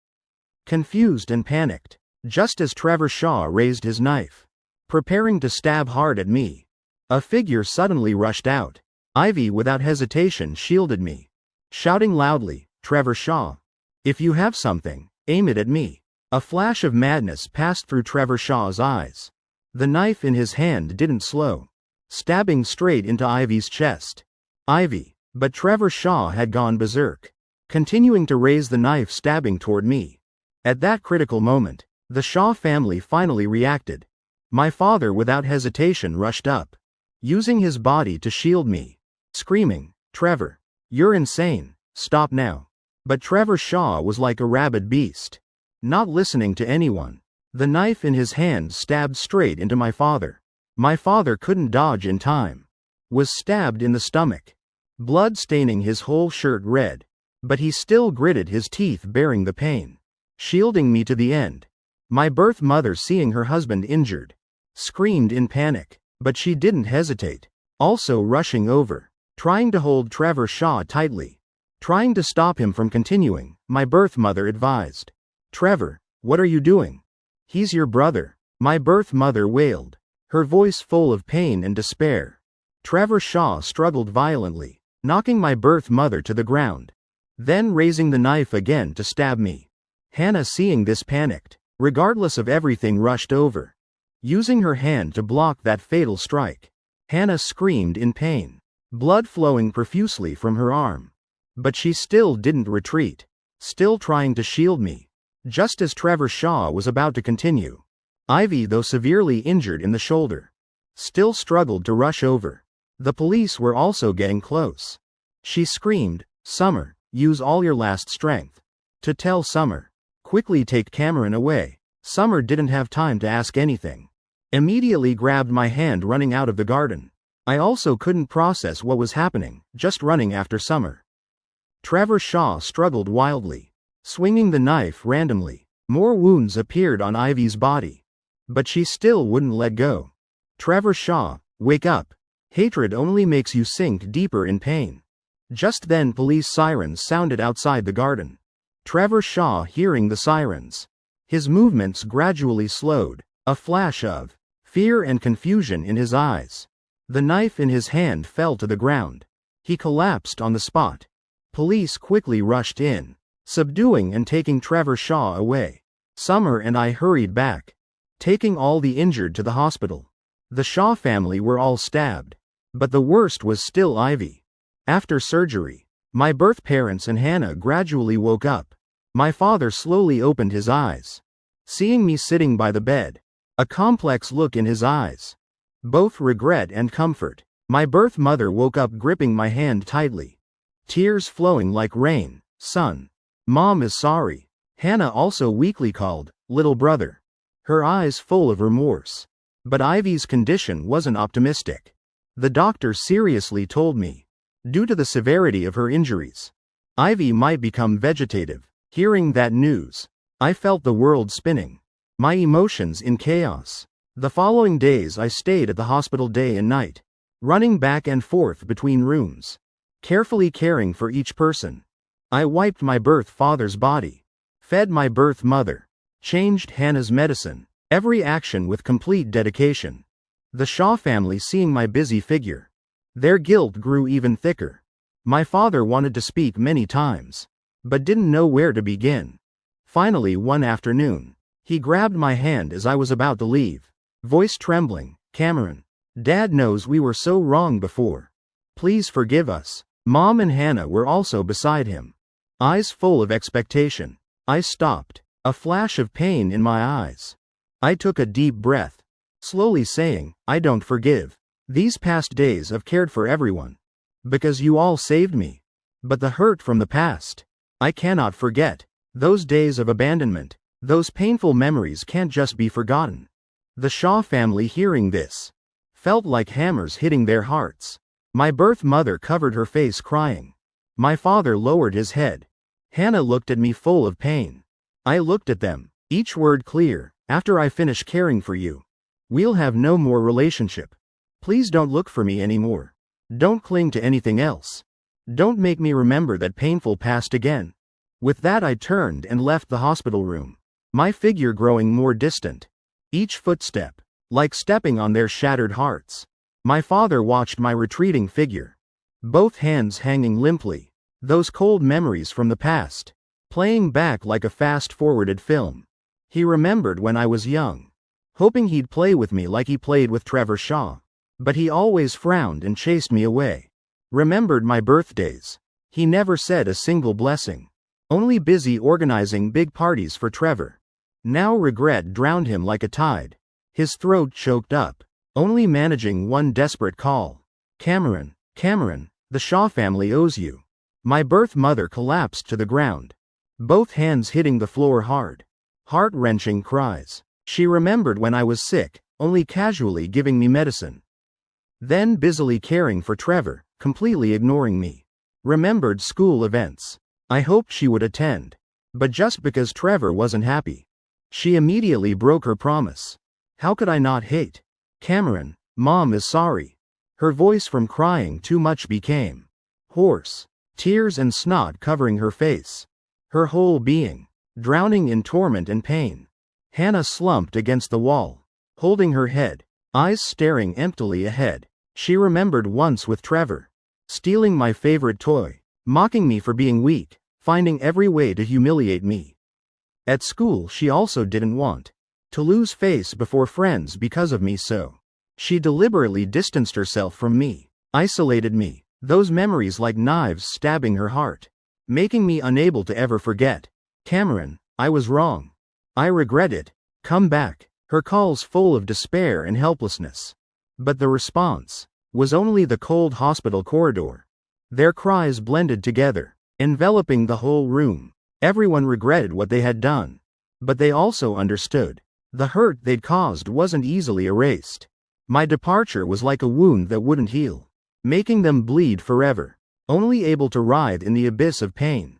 confused and panicked. Just as Trevor Shaw raised his knife, preparing to stab hard at me, a figure suddenly rushed out. Ivy without hesitation shielded me, shouting loudly, "Trevor Shaw, if you have something, aim it at me." A flash of madness passed through Trevor Shaw's eyes. The knife in his hand didn't slow, stabbing straight into Ivy's chest. But Trevor Shaw had gone berserk, continuing to raise the knife, stabbing toward me. At that critical moment, the Shaw family finally reacted. My father without hesitation rushed up, using his body to shield me, screaming, "Trevor, you're insane, stop now." But Trevor Shaw was like a rabid beast, not listening to anyone. The knife in his hand stabbed straight into my father. My father couldn't dodge in time, was stabbed in the stomach, blood staining his whole shirt red, but he still gritted his teeth, bearing the pain, shielding me to the end. My birth mother, seeing her husband injured, screamed in panic, but she didn't hesitate, also rushing over, trying to hold Trevor Shaw tightly, trying to stop him from continuing. My birth mother advised, "Trevor, what are you doing? He's your brother." My birth mother wailed, her voice full of pain and despair. Trevor Shaw struggled violently, knocking my birth mother to the ground, then raising the knife again to stab me. Hannah, seeing this, panicked, regardless of everything, rushed over, using her hand to block that fatal strike. Hannah screamed in pain, blood flowing profusely from her arm. But she still didn't retreat, still trying to shield me. Just as Trevor Shaw was about to continue, Ivy, though severely injured in the shoulder, still struggled to rush over. The police were also getting close. She screamed, "Summer, use all your last strength." To tell Summer, "Quickly take Cameron away." Summer didn't have time to ask anything. Immediately grabbed my hand, running out of the garden. I also couldn't process what was happening, just running after Summer. Trevor Shaw struggled wildly, swinging the knife randomly. More wounds appeared on Ivy's body, but she still wouldn't let go. "Trevor Shaw, wake up. Hatred only makes you sink deeper in pain." Just then police sirens sounded outside the garden. Trevor Shaw, hearing the sirens, his movements gradually slowed, a flash of fear and confusion in his eyes. The knife in his hand fell to the ground. He collapsed on the spot. Police quickly rushed in, subduing and taking Trevor Shaw away. Summer and I hurried back, taking all the injured to the hospital. The Shaw family were all stabbed, but the worst was still Ivy. After surgery, my birth parents and Hannah gradually woke up. My father slowly opened his eyes, seeing me sitting by the bed, a complex look in his eyes, both regret and comfort. My birth mother woke up, gripping my hand tightly, tears flowing like rain. "Son, Mom is sorry." Hannah also weakly called, "Little brother," her eyes full of remorse. But Ivy's condition wasn't optimistic. The doctor seriously told me, due to the severity of her injuries, Ivy might become vegetative. Hearing that news, I felt the world spinning, my emotions in chaos. The following days I stayed at the hospital day and night, running back and forth between rooms, carefully caring for each person. I wiped my birth father's body, fed my birth mother, changed Hannah's medicine, every action with complete dedication. The Shaw family, seeing my busy figure, their guilt grew even thicker. My father wanted to speak many times, but didn't know where to begin. Finally, one afternoon, he grabbed my hand as I was about to leave, voice trembling, "Cameron, Dad knows we were so wrong before. Please forgive us." Mom and Hannah were also beside him, eyes full of expectation. I stopped, a flash of pain in my eyes. I took a deep breath, slowly saying, "I don't forgive. These past days I've cared for everyone, because you all saved me. But the hurt from the past, I cannot forget. Those days of abandonment, those painful memories can't just be forgotten." The Shaw family, hearing this, felt like hammers hitting their hearts. My birth mother covered her face, crying. My father lowered his head. Hannah looked at me full of pain. I looked at them, each word clear. "After I finish caring for you, we'll have no more relationship. Please don't look for me anymore. Don't cling to anything else. Don't make me remember that painful past again." With that, I turned and left the hospital room. my figure growing more distant. Each footstep, like stepping on their shattered hearts. My father watched my retreating figure, both hands hanging limply, those cold memories from the past, playing back like a fast-forwarded film. He remembered when I was young, hoping he'd play with me like he played with Trevor Shaw. But he always frowned and chased me away. Remembered my birthdays. He never said a single blessing. Only busy organizing big parties for Trevor. Now regret drowned him like a tide. His throat choked up, only managing one desperate call. Cameron, Cameron, the Shaw family owes you. My birth mother collapsed to the ground, both hands hitting the floor hard. Heart-wrenching cries. She remembered when I was sick, only casually giving me medicine. Then busily caring for Trevor, completely ignoring me. Remembered school events. I hoped she would attend. But just because Trevor wasn't happy, she immediately broke her promise. How could I not hate? Cameron, Mom is sorry. Her voice from crying too much became hoarse, tears and snot covering her face. Her whole being, drowning in torment and pain. Hannah slumped against the wall, holding her head, eyes staring emptily ahead. She remembered once with Trevor, stealing my favorite toy, mocking me for being weak, finding every way to humiliate me. At school she also didn't want to lose face before friends because of me, so she deliberately distanced herself from me, isolated me, those memories like knives stabbing her heart, making me unable to ever forget. Cameron, I was wrong. I regret it. Come back. Her calls full of despair and helplessness. But the response was only the cold hospital corridor. Their cries blended together, enveloping the whole room. Everyone regretted what they had done, but they also understood. The hurt they'd caused wasn't easily erased. My departure was like a wound that wouldn't heal, making them bleed forever, only able to writhe in the abyss of pain,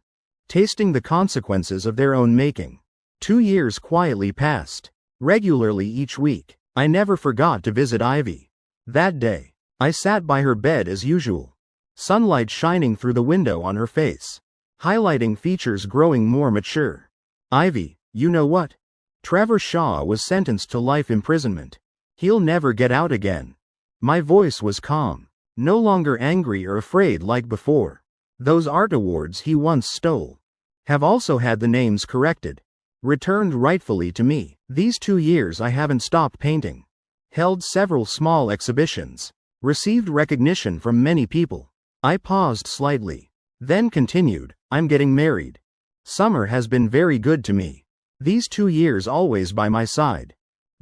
tasting the consequences of their own making. 2 years quietly passed, regularly each week. I never forgot to visit Ivy. That day, I sat by her bed as usual, sunlight shining through the window on her face, highlighting features growing more mature. Ivy, you know what? Trevor Shaw was sentenced to life imprisonment. He'll never get out again. My voice was calm, no longer angry or afraid like before. Those art awards he once stole have also had the names corrected, returned rightfully to me. These 2 years I haven't stopped painting. Held several small exhibitions. Received recognition from many people. I paused slightly, then continued, I'm getting married. Summer has been very good to me. These 2 years always by my side,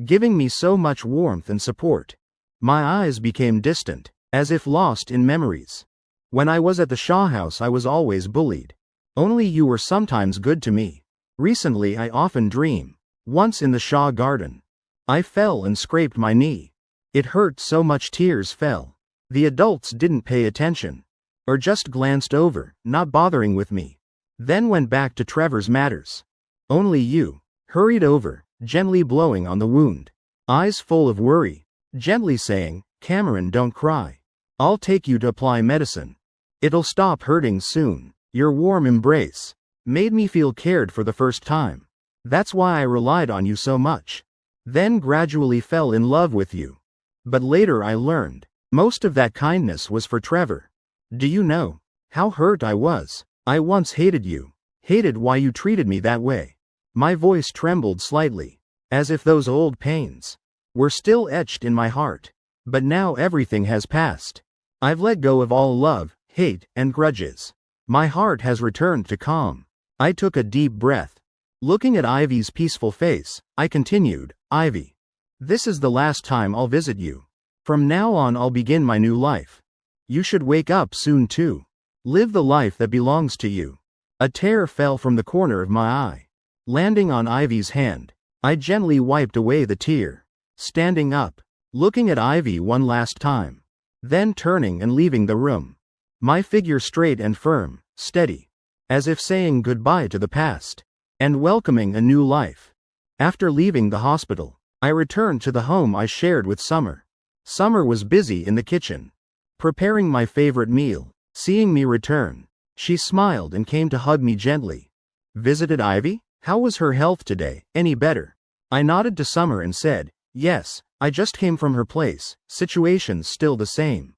giving me so much warmth and support. My eyes became distant, as if lost in memories. When I was at the Shaw house I was always bullied. Only you were sometimes good to me. Recently I often dream. Once in the Shaw garden, I fell and scraped my knee. It hurt so much tears fell. The adults didn't pay attention, or just glanced over, not bothering with me. Then went back to Trevor's matters. Only you hurried over, gently blowing on the wound, eyes full of worry, gently saying, Cameron, don't cry. I'll take you to apply medicine. It'll stop hurting soon. Your warm embrace made me feel cared for the first time. That's why I relied on you so much. Then gradually fell in love with you. But later I learned, most of that kindness was for Trevor. Do you know how hurt I was? I once hated you. Hated why you treated me that way. My voice trembled slightly, as if those old pains were still etched in my heart. But now everything has passed. I've let go of all love, hate, and grudges. My heart has returned to calm. I took a deep breath. Looking at Ivy's peaceful face, I continued, Ivy, this is the last time I'll visit you. From now on I'll begin my new life. You should wake up soon too. Live the life that belongs to you. A tear fell from the corner of my eye, landing on Ivy's hand. I gently wiped away the tear, standing up, looking at Ivy one last time, then turning and leaving the room. My figure straight and firm, steady, as if saying goodbye to the past and welcoming a new life. After leaving the hospital, I returned to the home I shared with Summer. Summer was busy in the kitchen, preparing my favorite meal. Seeing me return, she smiled and came to hug me gently. Visited Ivy? How was her health today? Any better? I nodded to Summer and said, yes, I just came from her place, situation's still the same.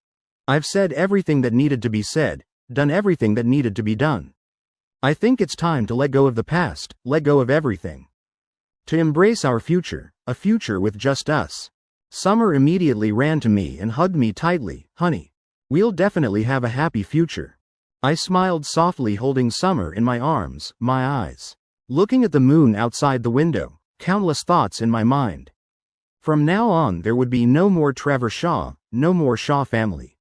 I've said everything that needed to be said, done everything that needed to be done. I think it's time to let go of the past, let go of everything. To embrace our future, a future with just us. Summer immediately ran to me and hugged me tightly. Honey, we'll definitely have a happy future. I smiled softly, holding Summer in my arms, my eyes looking at the moon outside the window, countless thoughts in my mind. From now on there would be no more Trevor Shaw, no more Shaw family.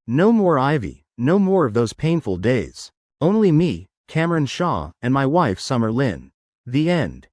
No more Ivy, no more of those painful days. Only me, Cameron Shaw, and my wife Summer Lynn. The end.